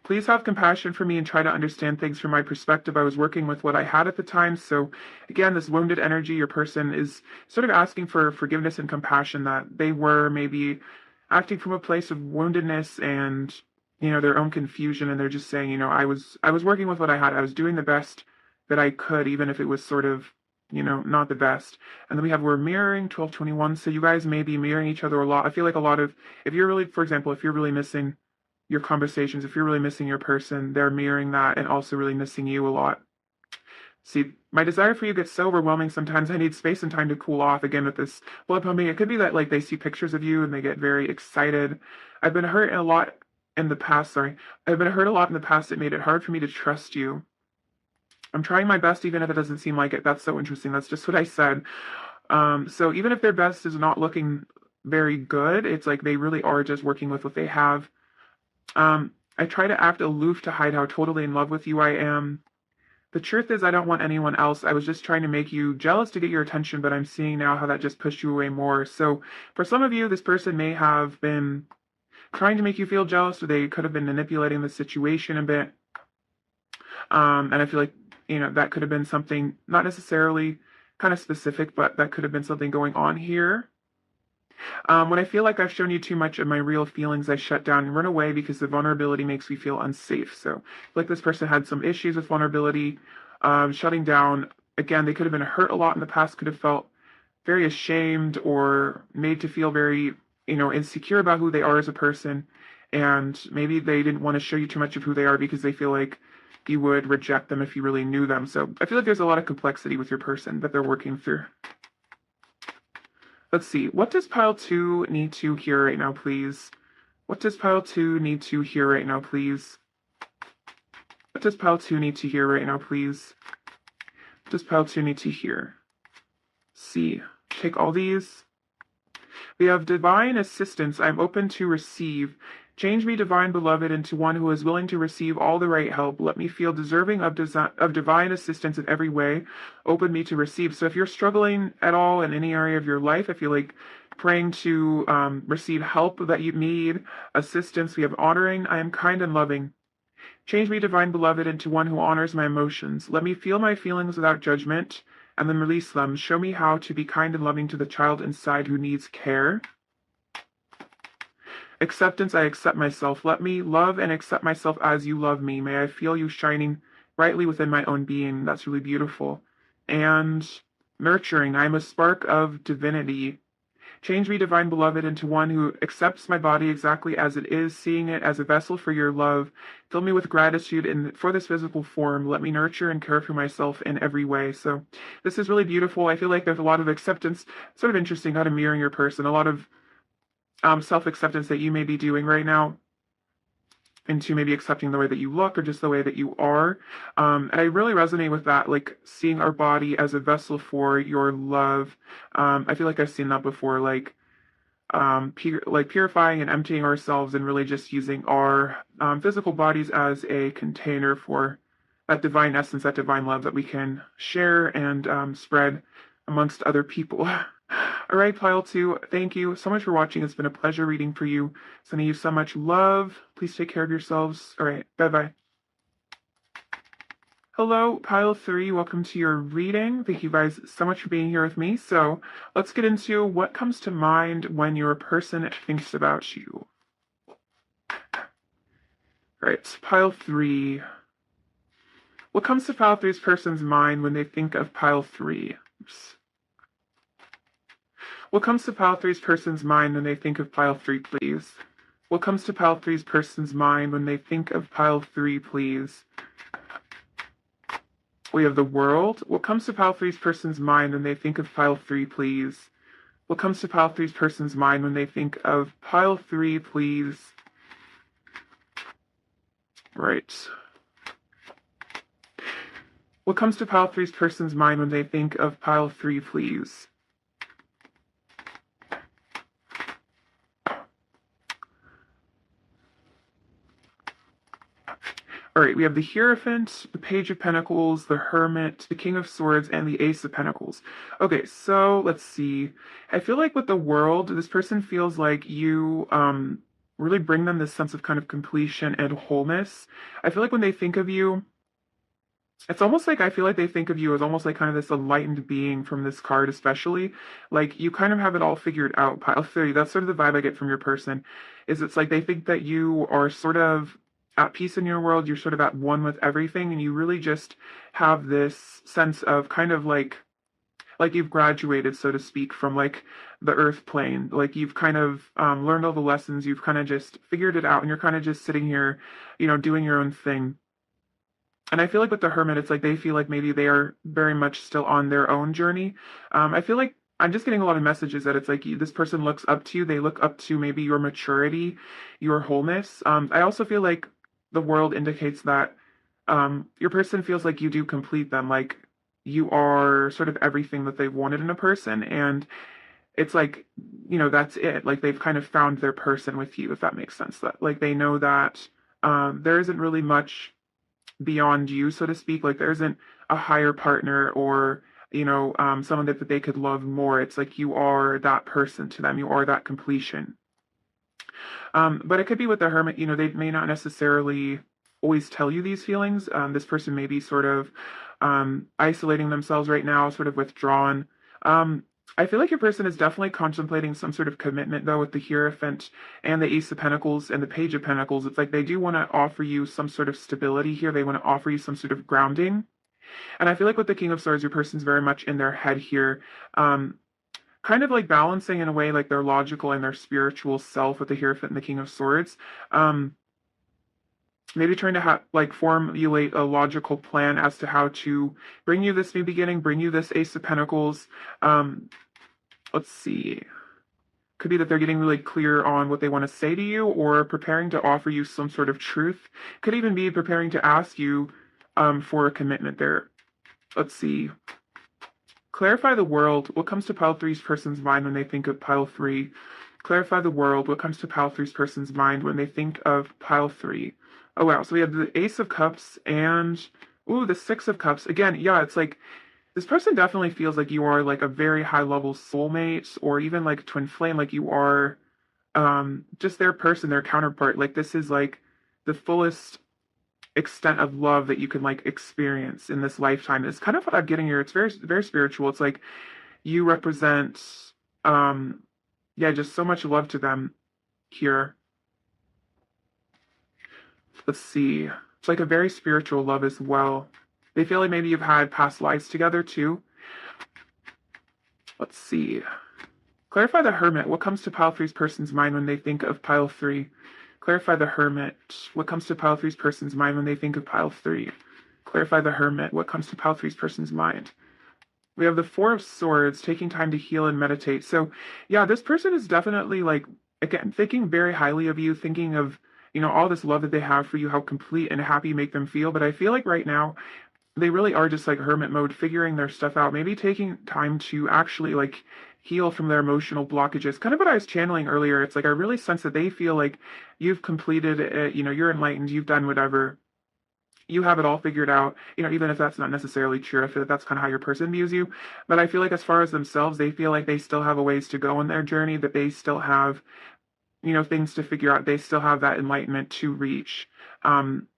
Please have compassion for me and try to understand things from my perspective. I was working with what I had at the time. So again, this wounded energy, your person is sort of asking for forgiveness and compassion that they were maybe acting from a place of woundedness and, their own confusion. And they're just saying, I was working with what I had. I was doing the best that I could, even if it was sort of, not the best. And then we're mirroring 1221. So you guys may be mirroring each other a lot. I feel like a lot of, if you're really, for example, if you're really missing your conversations, if you're really missing your person, they're mirroring that and also really missing you a lot. See, my desire for you gets so overwhelming sometimes I need space and time to cool off. Again, with this blood pumping, it could be that like they see pictures of you and they get very excited. I've been hurt a lot in the past, sorry. I've been hurt a lot in the past. It made it hard for me to trust you. I'm trying my best even if it doesn't seem like it. That's so interesting. That's just what I said. So even if their best is not looking very good, it's like they really are just working with what they have. I try to act aloof to hide how totally in love with you I am. The truth is, I don't want anyone else. I was just trying to make you jealous to get your attention, but I'm seeing now how that just pushed you away more. So for some of you, this person may have been trying to make you feel jealous, or they could have been manipulating the situation a bit. And I feel like, that could have been something not necessarily kind of specific, but that could have been something going on here. When I feel like I've shown you too much of my real feelings, I shut down and run away because the vulnerability makes me feel unsafe. So, like this person had some issues with vulnerability, shutting down. Again, they could have been hurt a lot in the past, could have felt very ashamed or made to feel very, insecure about who they are as a person. And maybe they didn't want to show you too much of who they are because they feel like you would reject them if you really knew them. So I feel like there's a lot of complexity with your person that they're working through. Let's see. What does Pile 2 need to hear right now, please? What does Pile 2 need to hear right now, please? What does Pile 2 need to hear right now, please? What does Pile 2 need to hear? C. Take all these. We have divine assistance. I'm open to receive. Change me, divine beloved, into one who is willing to receive all the right help. Let me feel deserving of divine assistance in every way. Open me to receive. So if you're struggling at all in any area of your life, I feel like praying to receive help that you need, assistance. We have honoring. I am kind and loving. Change me, divine beloved, into one who honors my emotions. Let me feel my feelings without judgment and then release them. Show me how to be kind and loving to the child inside who needs care. Acceptance, I accept myself. Let me love and accept myself as you love me. May I feel you shining brightly within my own being. That's really beautiful. And nurturing, I am a spark of divinity. Change me, divine beloved, into one who accepts my body exactly as it is, seeing it as a vessel for your love. Fill me with gratitude for this physical form. Let me nurture and care for myself in every way. So this is really beautiful. I feel like there's a lot of acceptance. Sort of interesting how to mirror your person. A lot of self-acceptance that you may be doing right now, into maybe accepting the way that you look or just the way that you are. And I really resonate with that, like seeing our body as a vessel for your love. I feel like I've seen that before, like like purifying and emptying ourselves and really just using our physical bodies as a container for that divine essence, that divine love that we can share and spread amongst other people. All right, Pile 2, thank you so much for watching. It's been a pleasure reading for you. Sending you so much love. Please take care of yourselves. All right, bye-bye. Hello, Pile 3. Welcome to your reading. Thank you guys so much for being here with me. So let's get into what comes to mind when your person thinks about you. All right, Pile 3. What comes to Pile 3's person's mind when they think of Pile 3? Oops. What comes to Pile 3's person's mind when they think of Pile 3, please? What comes to Pile 3's person's mind when they think of Pile 3, please? We have the world. What comes to Pile 3's person's mind when they think of Pile 3, please? What comes to Pile 3's person's mind when they think of Pile 3, please? Right. What comes to Pile 3's person's mind when they think of Pile 3, please? All right, we have the Hierophant, the Page of Pentacles, the Hermit, the King of Swords, and the Ace of Pentacles. Okay, so let's see. I feel like with the world, this person feels like you really bring them this sense of kind of completion and wholeness. I feel like when they think of you, it's almost like I feel like they think of you as almost like kind of this enlightened being from this card, especially. Like you kind of have it all figured out, Pile 3. That's sort of the vibe I get from your person, is it's like they think that you are sort of at peace in your world, you're sort of at one with everything, and you really just have this sense of kind of like you've graduated, so to speak, from like the earth plane. Like you've kind of learned all the lessons, you've kind of just figured it out, and you're kind of just sitting here, doing your own thing. And I feel like with the Hermit, it's like they feel like maybe they are very much still on their own journey. I feel like I'm just getting a lot of messages that it's like this person looks up to you. They look up to maybe your maturity, your wholeness. I also feel like the world indicates that your person feels like you do complete them. Like you are sort of everything that they've wanted in a person. And it's like, that's it. Like they've kind of found their person with you, if that makes sense. That like they know that there isn't really much beyond you, so to speak. Like there isn't a higher partner or someone that they could love more. It's like you are that person to them. You are that completion. But it could be with the Hermit. They may not necessarily always tell you these feelings. This person may be sort of isolating themselves right now, sort of withdrawn. I feel like your person is definitely contemplating some sort of commitment, though, with the Hierophant and the Ace of Pentacles and the Page of Pentacles. It's like they do want to offer you some sort of stability here. They want to offer you some sort of grounding. And I feel like with the King of Swords, your person's very much in their head here, kind of like balancing in a way like their logical and their spiritual self with the Hierophant and the King of Swords. Maybe trying to formulate a logical plan as to how to bring you this new beginning, bring you this Ace of Pentacles. Let's see. Could be that they're getting really clear on what they want to say to you or preparing to offer you some sort of truth. Could even be preparing to ask you for a commitment there. Let's see. Clarify the world. What comes to Pile 3's person's mind when they think of Pile 3? Clarify the world. What comes to Pile 3's person's mind when they think of Pile 3? Oh, wow. So we have the Ace of Cups and, the Six of Cups. Again, yeah, it's like this person definitely feels like you are like a very high level soulmate or even like twin flame, like you are just their person, their counterpart. Like this is like the fullest extent of love that you can like experience in this lifetime. It's kind of what I'm getting here. It's very, very spiritual. It's like you represent, just so much love to them here. Let's see. It's like a very spiritual love as well. They feel like maybe you've had past lives together too. Let's see. Clarify the Hermit. What comes to Pile 3's person's mind when they think of Pile 3? Clarify the Hermit. What comes to Pile 3's person's mind when they think of Pile 3? Clarify the Hermit. What comes to Pile 3's person's mind? We have the Four of Swords, taking time to heal and meditate. So, yeah, this person is definitely like again, thinking very highly of you, thinking of, all this love that they have for you, how complete and happy you make them feel. But I feel like right now, they really are just like hermit mode, figuring their stuff out, maybe taking time to actually like heal from their emotional blockages. Kind of what I was channeling earlier. It's like I really sense that they feel like you've completed it, you're enlightened, you've done whatever. You have it all figured out, even if that's not necessarily true. I feel like that's kind of how your person views you. But I feel like as far as themselves, they feel like they still have a ways to go in their journey, that they still have, things to figure out. They still have that enlightenment to reach. Um,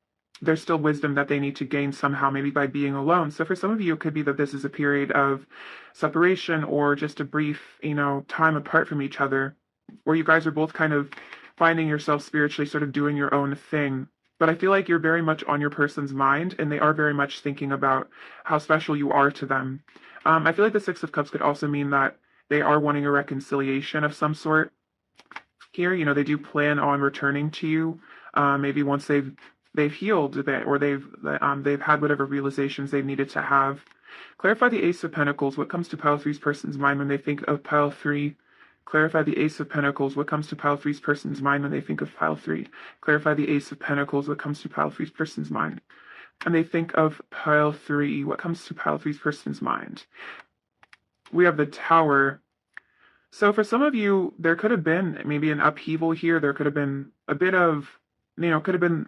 there's still wisdom that they need to gain somehow, maybe by being alone. So for some of you, it could be that this is a period of separation or just a brief, time apart from each other, where you guys are both kind of finding yourself spiritually, sort of doing your own thing. But I feel like you're very much on your person's mind, and they are very much thinking about how special you are to them. I feel like the Six of Cups could also mean that they are wanting a reconciliation of some sort here. They do plan on returning to you, maybe once they've healed a bit, or they've had whatever realizations they needed to have. Clarify the Ace of Pentacles. What comes to pile three's person's mind when they think of pile three? Clarify the Ace of Pentacles. What comes to pile three's person's mind when they think of pile three? Clarify the Ace of Pentacles. What comes to pile three's person's mind? And they think of pile three. What comes to pile three's person's mind? We have the Tower. So for some of you, there could have been maybe an upheaval here. There could have been a bit of, could have been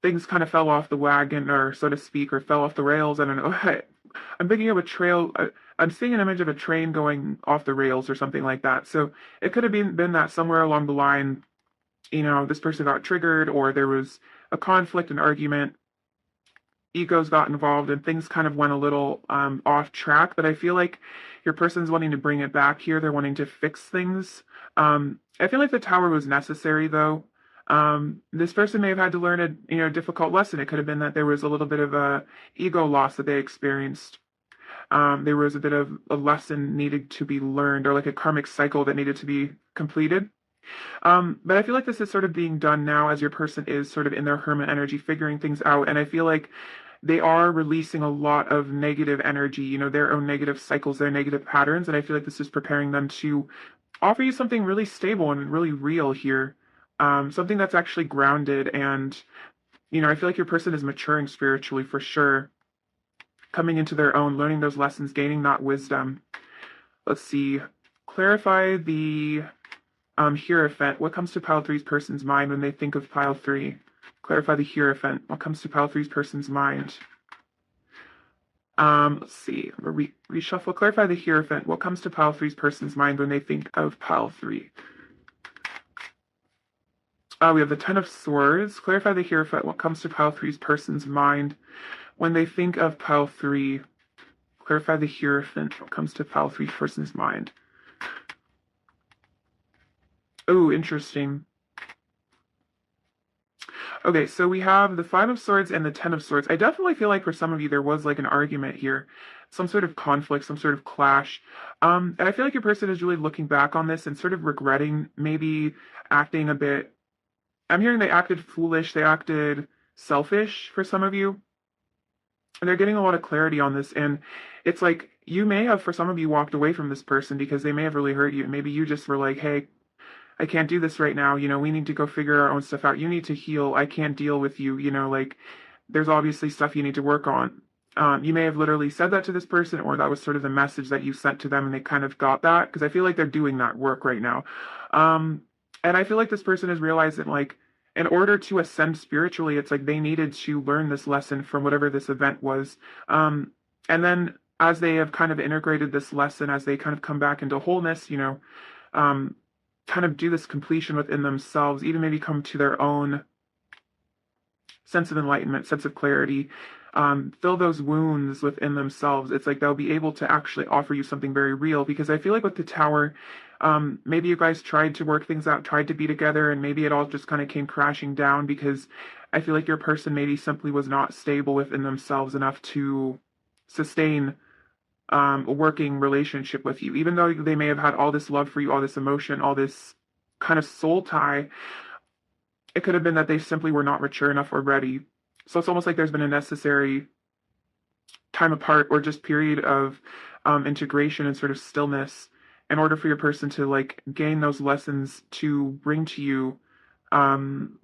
things kind of fell off the wagon, or so to speak, or fell off the rails. I don't know. I'm thinking of a trail. I'm seeing an image of a train going off the rails or something like that. So it could have been that somewhere along the line, this person got triggered, or there was a conflict, an argument, egos got involved, and things kind of went a little off track. But I feel like your person's wanting to bring it back here. They're wanting to fix things. I feel like the Tower was necessary, though. This person may have had to learn a difficult lesson. It could have been that there was a little bit of a ego loss that they experienced. There was a bit of a lesson needed to be learned, or like a karmic cycle that needed to be completed. But I feel like this is sort of being done now, as your person is sort of in their hermit energy, figuring things out. And I feel like they are releasing a lot of negative energy, their own negative cycles, their negative patterns. And I feel like this is preparing them to offer you something really stable and really real here. Something that's actually grounded. And, I feel like your person is maturing spiritually for sure, coming into their own, learning those lessons, gaining that wisdom. Let's see. Clarify the Hierophant. What comes to pile three's person's mind when they think of pile three? Clarify the Hierophant. What comes to pile three's person's mind? Let's see. Reshuffle. Clarify the Hierophant. What comes to pile three's person's mind when they think of pile three? We have the Ten of Swords. Clarify the Hierophant. What comes to pile three's person's mind when they think of pile three? Clarify the Hierophant. What comes to pile three's person's mind? Oh, interesting. Okay, so we have the Five of Swords and the Ten of Swords. I definitely feel like for some of you there was like an argument here, some sort of conflict, some sort of clash. And I feel like your person is really looking back on this and sort of regretting maybe acting a bit. I'm hearing they acted foolish, they acted selfish for some of you. And they're getting a lot of clarity on this. And it's like you may have, for some of you, walked away from this person because they may have really hurt you. Maybe you just were like, hey, I can't do this right now. We need to go figure our own stuff out. You need to heal. I can't deal with you. Like there's obviously stuff you need to work on. You may have literally said that to this person, or that was sort of the message that you sent to them and they kind of got that, because I feel like they're doing that work right now. And I feel like this person has realized that, like, in order to ascend spiritually, it's like they needed to learn this lesson from whatever this event was. And then as they have kind of integrated this lesson, as they kind of come back into wholeness, kind of do this completion within themselves, even maybe come to their own sense of enlightenment, sense of clarity, fill those wounds within themselves. It's like they'll be able to actually offer you something very real, because I feel like with the Tower, maybe you guys tried to work things out, tried to be together, and maybe it all just kind of came crashing down because I feel like your person maybe simply was not stable within themselves enough to sustain a working relationship with you. Even though they may have had all this love for you, all this emotion, all this kind of soul tie, it could have been that they simply were not mature enough or ready. So it's almost like there's been a necessary time apart, or just period of integration and sort of stillness. in order for your person to like gain those lessons to bring to you um,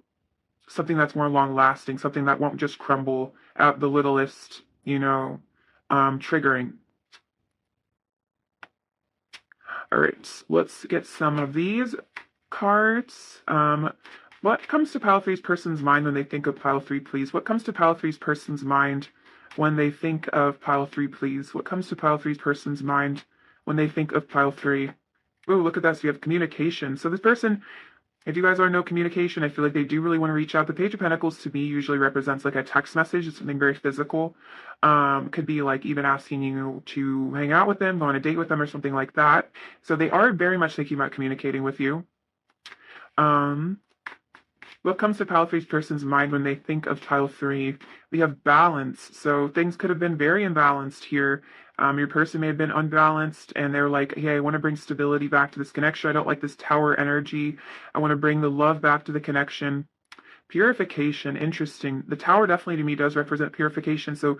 something that's more long lasting, something that won't just crumble at the littlest, triggering. All right, let's get some of these cards. What comes to pile three's person's mind when they think of pile three, please? What comes to pile three's person's mind when they think of pile three, please? What comes to pile three's person's mind when they think of pile three? Oh, look at that. So you have communication. So this person, if you guys are no communication, I feel like they do really want to reach out. The Page of Pentacles to me usually represents like a text message. It's something very physical. Could be like even asking you to hang out with them, go on a date with them, or something like that. So they are very much thinking about communicating with you. What comes to pile three's person's mind when they think of pile three? We have balance. So things could have been very imbalanced here. Your person may have been unbalanced and they're like, hey, I want to bring stability back to this connection. I don't like this tower energy. I want to bring the love back to the connection. Purification, interesting. The tower definitely to me does represent purification. So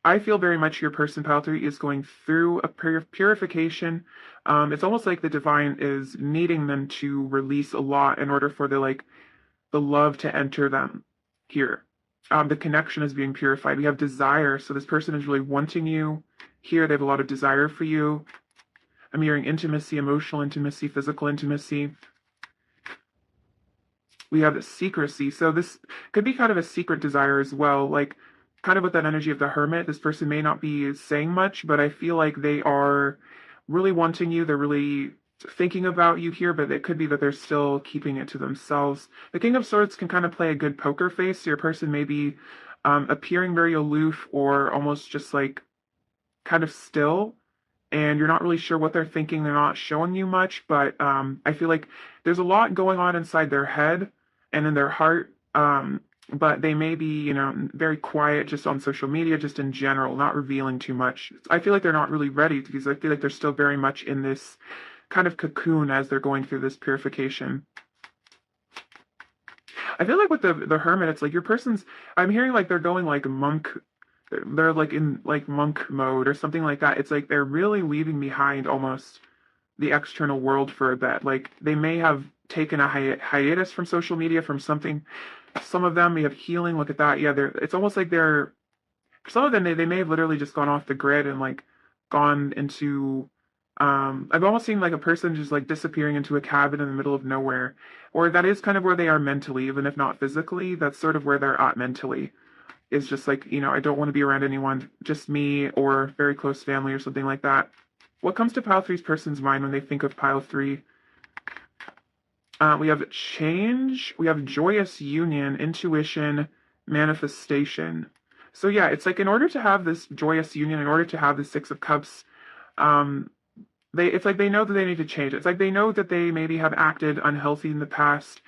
I feel very much your person, pile three, is going through a purification. It's almost like the divine is needing them to release a lot in order for the love to enter them here. The connection is being purified. We have desire. So this person is really wanting you here. They have a lot of desire for you. I'm hearing intimacy, emotional intimacy, physical intimacy. We have secrecy. So this could be kind of a secret desire as well. Like kind of with that energy of the hermit, this person may not be saying much, but I feel like they are really wanting you. They're really thinking about you here, but it could be that they're still keeping it to themselves. The King of Swords can kind of play a good poker face. So your person may be appearing very aloof or almost just like kind of still, and you're not really sure what they're thinking. They're not showing you much, but I feel like there's a lot going on inside their head and in their heart. But they may be, very quiet just on social media, just in general, not revealing too much. I feel like they're not really ready because I feel like they're still very much in this kind of cocoon as they're going through this purification. I feel like with the hermit, it's like your person's, I'm hearing like they're going like monk, they're like in like monk mode or something like that. It's like they're really leaving behind almost the external world for a bit. Like they may have taken a hiatus from social media, from something. Some of them, we have healing. Look at that. Yeah, it's almost like some of them, they may have literally just gone off the grid and like gone into, I've almost seen like a person just like disappearing into a cabin in the middle of nowhere. Or that is kind of where they are mentally, even if not physically. That's sort of where they're at mentally. Is just like, I don't want to be around anyone, just me or very close family or something like that. What comes to pile three's person's mind when they think of pile three? We have change, we have joyous union, intuition, manifestation. So yeah, it's like in order to have this joyous union, in order to have the Six of Cups, it's like they know that they need to change. It's like they know that they maybe have acted unhealthy in the past.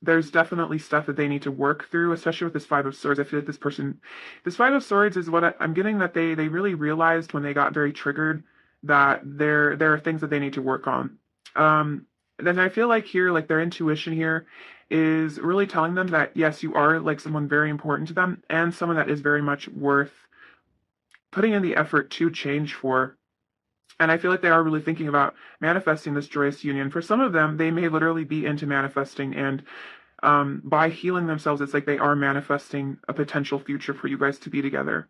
There's definitely stuff that they need to work through, especially with this Five of Swords. I feel like this Five of Swords is what I'm getting, that they really realized when they got very triggered that there are things that they need to work on. Then I feel like here, like their intuition here is really telling them that yes, you are like someone very important to them and someone that is very much worth putting in the effort to change for. And I feel like they are really thinking about manifesting this joyous union. For some of them, they may literally be into manifesting, and by healing themselves, it's like they are manifesting a potential future for you guys to be together.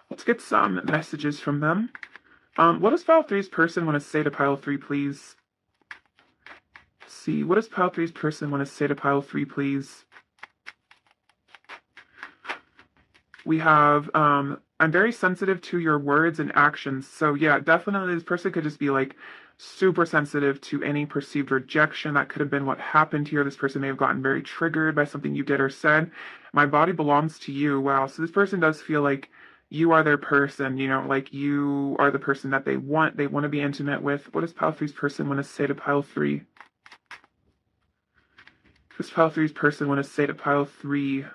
Let's get some messages from them. What does pile three's person want to say to pile three, please? Let's see, what does pile three's person want to say to pile three, please? We have, I'm very sensitive to your words and actions. So yeah, definitely this person could just be like super sensitive to any perceived rejection. That could have been what happened here. This person may have gotten very triggered by something you did or said. My body belongs to you. Wow. So this person does feel like you are their person, like you are the person that they want to be intimate with. What does pile three's person want to say to pile three? What does pile three's person want to say to pile three?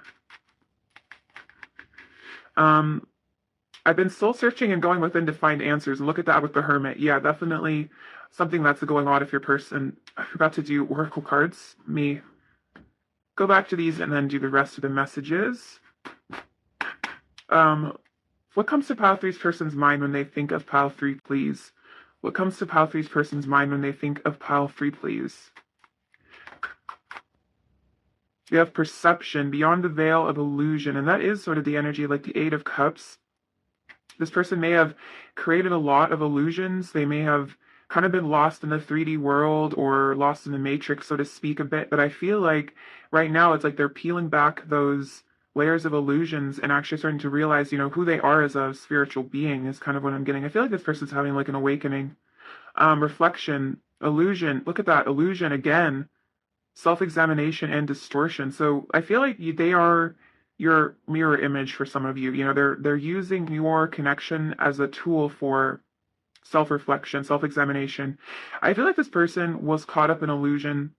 I've been soul searching and going within to find answers. And look at that with the Hermit. Yeah, definitely something that's going on if your person. I forgot to do oracle cards. Let me go back to these and then do the rest of the messages. What comes to pile three's person's mind when they think of pile three, please? What comes to pile three's person's mind when they think of pile three, please? We have perception beyond the veil of illusion, and that is sort of the energy, like the Eight of Cups. This person may have created a lot of illusions. They may have kind of been lost in the 3D world or lost in the matrix, so to speak, a bit. But I feel like right now it's like they're peeling back those layers of illusions and actually starting to realize, who they are as a spiritual being is kind of what I'm getting. I feel like this person's having like an awakening. Reflection, illusion. Look at that illusion again. Self-examination and distortion. So I feel like they are your mirror image for some of you. They're using your connection as a tool for self-reflection, self-examination. I feel like this person was caught up in illusion,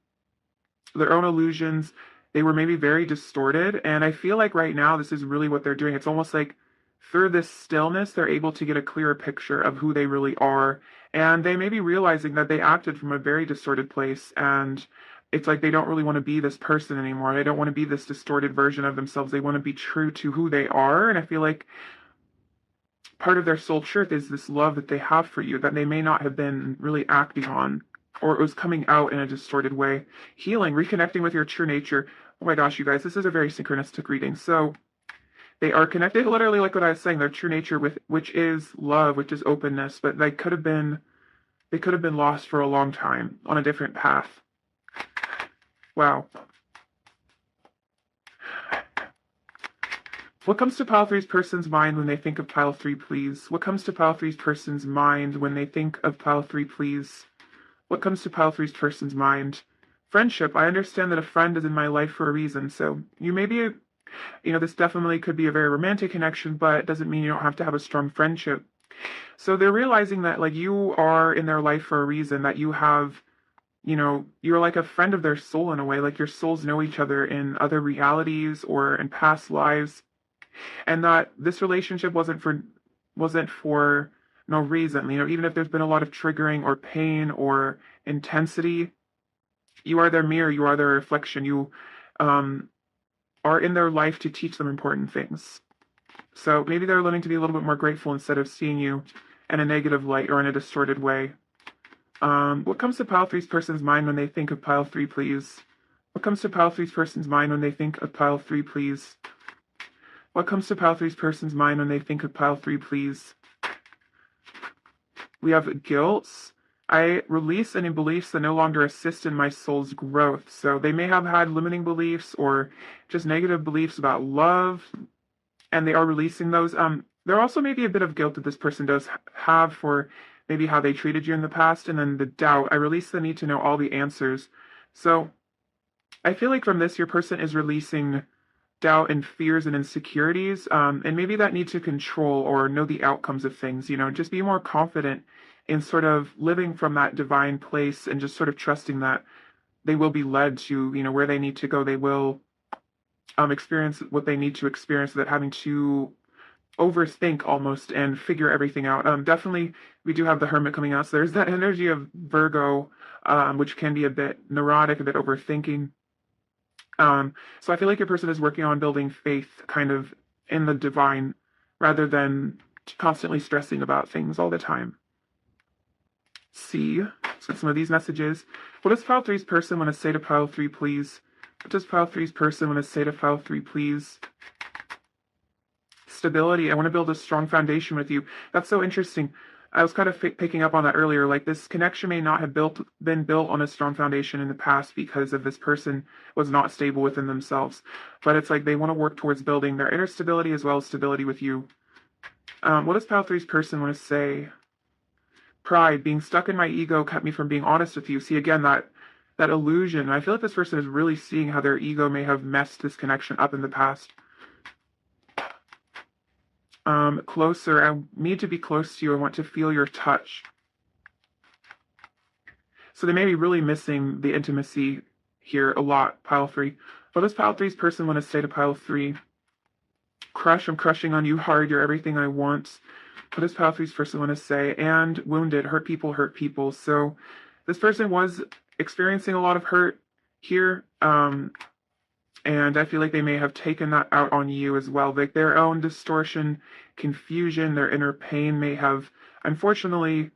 their own illusions. They were maybe very distorted, and I feel like right now this is really what they're doing. It's almost like through this stillness, they're able to get a clearer picture of who they really are, and they may be realizing that they acted from a very distorted place, and it's like they don't really want to be this person anymore. They don't want to be this distorted version of themselves. They want to be true to who they are, and I feel like part of their soul truth is this love that they have for you that they may not have been really acting on, or it was coming out in a distorted way. Healing, reconnecting with your true nature. Oh my gosh, you guys, this is a very synchronistic reading. So they are connected, literally like what I was saying, their true nature, with which is love, which is openness, but they could have been lost for a long time on a different path. Wow. What comes to pile three's person's mind when they think of pile three, please? What comes to pile three's person's mind when they think of pile three, please? What comes to pile three's person's mind? Friendship. I understand that a friend is in my life for a reason. So you may be, this definitely could be a very romantic connection, but it doesn't mean you don't have to have a strong friendship. So they're realizing that like you are in their life for a reason, that you have, you're like a friend of their soul in a way, like your souls know each other in other realities or in past lives. And that this relationship wasn't for no reason. Even if there's been a lot of triggering or pain or intensity, you are their mirror, you are their reflection. You are in their life to teach them important things. So maybe they're learning to be a little bit more grateful instead of seeing you in a negative light or in a distorted way. What comes to pile three's person's mind when they think of pile three, please? What comes to pile three's person's mind when they think of pile three, please? What comes to pile three's person's mind when they think of pile three, please? We have guilt. I release any beliefs that no longer assist in my soul's growth. So they may have had limiting beliefs or just negative beliefs about love, and they are releasing those. There also may be a bit of guilt that this person does have for maybe how they treated you in the past, and then the doubt. I release the need to know all the answers. So I feel like from this, your person is releasing doubt and fears and insecurities, and maybe that need to control or know the outcomes of things, just be more confident in sort of living from that divine place and just sort of trusting that they will be led to, where they need to go. They will experience what they need to experience without having to overthink almost and figure everything out. Definitely, we do have the Hermit coming out, so there's that energy of Virgo, which can be a bit neurotic, a bit overthinking. So I feel like your person is working on building faith kind of in the divine rather than constantly stressing about things all the time. See, let's get some of these messages. What does pile three's person want to say to pile three, please? What does pile three's person want to say to pile three, please? Stability. I want to build a strong foundation with you. That's so interesting. I was kind of picking up on that earlier. Like this connection may not have been built on a strong foundation in the past because of this person was not stable within themselves. But it's like they want to work towards building their inner stability as well as stability with you. What does pile three's person want to say? Pride. Being stuck in my ego kept me from being honest with you. See, again, that illusion. I feel like this person is really seeing how their ego may have messed this connection up in the past. Closer. I need to be close to you. I want to feel your touch. So they may be really missing the intimacy here a lot, pile three. What does pile three's person want to say to pile three? Crush. I'm crushing on you hard. You're everything I want. What does pile three's person want to say? And wounded. Hurt people hurt people. So this person was experiencing a lot of hurt here. And I feel like they may have taken that out on you as well. Like their own distortion, confusion, their inner pain may have, unfortunately,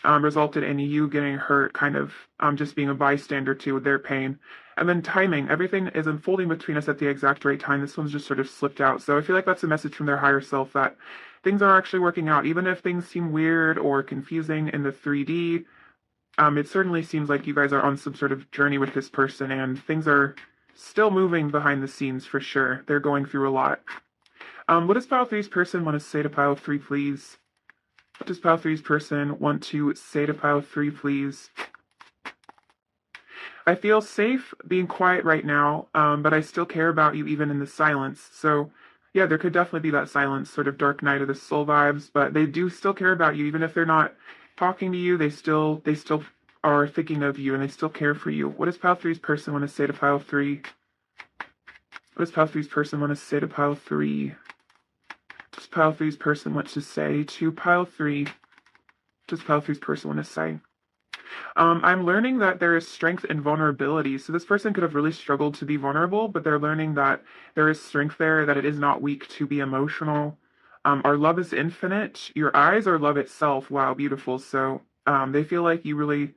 resulted in you getting hurt, kind of just being a bystander to their pain. And then timing, everything is unfolding between us at the exact right time. This one's just sort of slipped out. So I feel like that's a message from their higher self that things are actually working out. Even if things seem weird or confusing in the 3D, it certainly seems like you guys are on some sort of journey with this person and things are still moving behind the scenes for sure. They're going through a lot. What does Pile Three's person want to say to Pile Three, please? What does Pile Three's person want to say to Pile Three, please? I feel safe being quiet right now, but I still care about you even in the silence. So, yeah, there could definitely be that silence, sort of Dark Night of the Soul vibes, but they do still care about you, even if they're not talking to you. They still are thinking of you, and they still care for you. What does Pile Three's person want to say to Pile Three? What does Pile Three's person want to say to Pile Three? Does Pile Three's person want to say to Pile Three? Does Pile Three's person want to say? I'm learning that there is strength in vulnerability. So this person could have really struggled to be vulnerable, but they're learning that there is strength there, that it is not weak to be emotional. Our love is infinite. Your eyes are love itself. Wow, beautiful. So they feel like you really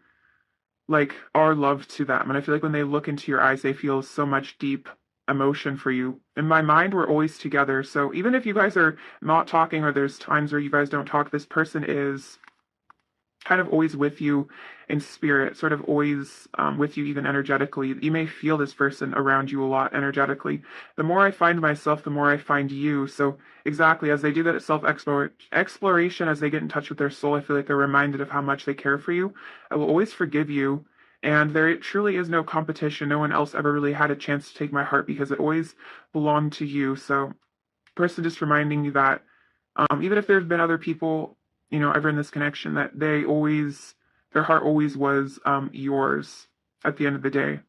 like are love to them. And I feel like when they look into your eyes, they feel so much deep emotion for you. In my mind, we're always together. So even if you guys are not talking or there's times where you guys don't talk, this person is kind of always with you in spirit, sort of always with you even energetically. You may feel this person around you a lot energetically. The more I find myself, the more I find you. So exactly, as they do that self-exploration, as they get in touch with their soul, I feel like they're reminded of how much they care for you. I will always forgive you. And there truly is no competition. No one else ever really had a chance to take my heart because it always belonged to you. So person just reminding you that even if there's been other people, ever in this connection, that their heart always was yours at the end of the day.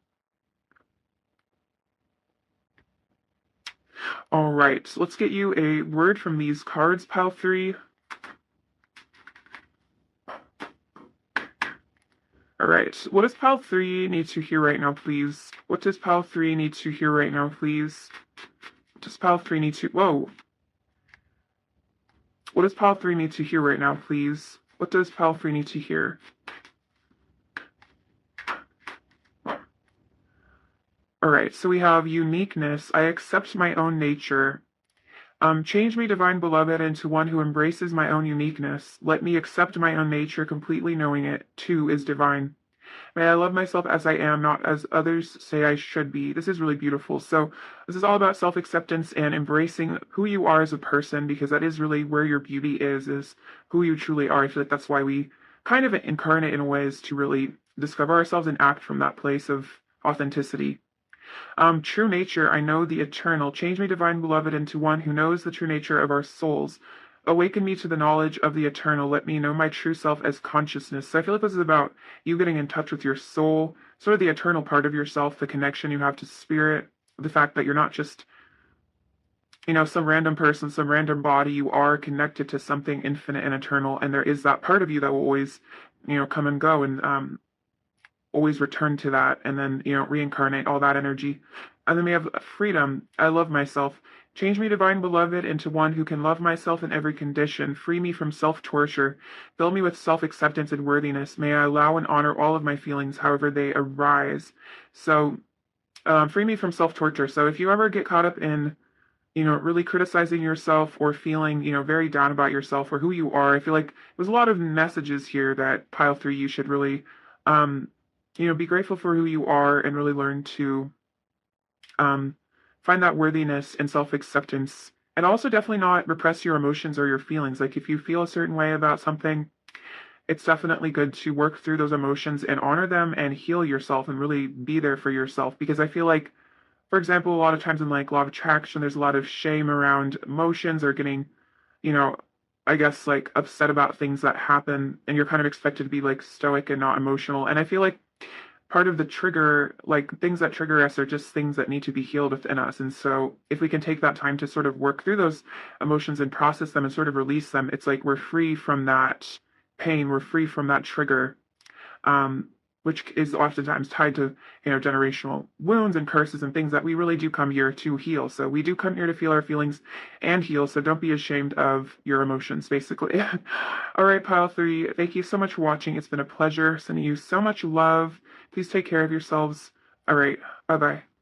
All right, so let's get you a word from these cards, Pile 3. All right, what does Pile 3 need to hear right now, please? What does Pile 3 need to hear right now, please? What does Pile 3 need to... Whoa. What does Pile 3 need to hear right now, please? What does Pile 3 need to hear? All right, so we have uniqueness. I accept my own nature. Change me, divine beloved, into one who embraces my own uniqueness. Let me accept my own nature, completely knowing it, too, is divine. May I love myself as I am, not as others say I should be. This is really beautiful. So this is all about self-acceptance and embracing who you are as a person, because that is really where your beauty is who you truly are. I feel like that's why we kind of incarnate in ways to really discover ourselves and act from that place of authenticity. True nature, I know the eternal. Change me, divine beloved, into one who knows the true nature of our souls. Awaken me to the knowledge of the eternal. Let me know my true self as consciousness. So I feel like this is about you getting in touch with your soul, sort of the eternal part of yourself, the connection you have to spirit, the fact that you're not just, some random person, some random body. You are connected to something infinite and eternal, and there is that part of you that will always, come and go, and always return to that and then, reincarnate all that energy. And then we have freedom. I love myself. Change me, divine beloved, into one who can love myself in every condition. Free me from self-torture. Fill me with self-acceptance and worthiness. May I allow and honor all of my feelings, however they arise. So, free me from self-torture. So if you ever get caught up in, really criticizing yourself or feeling, very down about yourself or who you are, I feel like there's a lot of messages here that Pile 3, you should really, be grateful for who you are and really learn to find that worthiness and self-acceptance. And also definitely not repress your emotions or your feelings. Like if you feel a certain way about something, it's definitely good to work through those emotions and honor them and heal yourself and really be there for yourself. Because I feel like, for example, a lot of times in like law of attraction, there's a lot of shame around emotions or getting, you know, I guess like upset about things that happen, and you're kind of expected to be like stoic and not emotional. And I feel like part of the trigger, like things that trigger us are just things that need to be healed within us. And so if we can take that time to sort of work through those emotions and process them and sort of release them, it's like we're free from that pain, we're free from that trigger. Um, which is oftentimes tied to, generational wounds and curses and things that we really do come here to heal. So we do come here to feel our feelings and heal. So don't be ashamed of your emotions, basically. All right, pile three, thank you so much for watching. It's been a pleasure. Sending you so much love. Please take care of yourselves. All right, bye bye.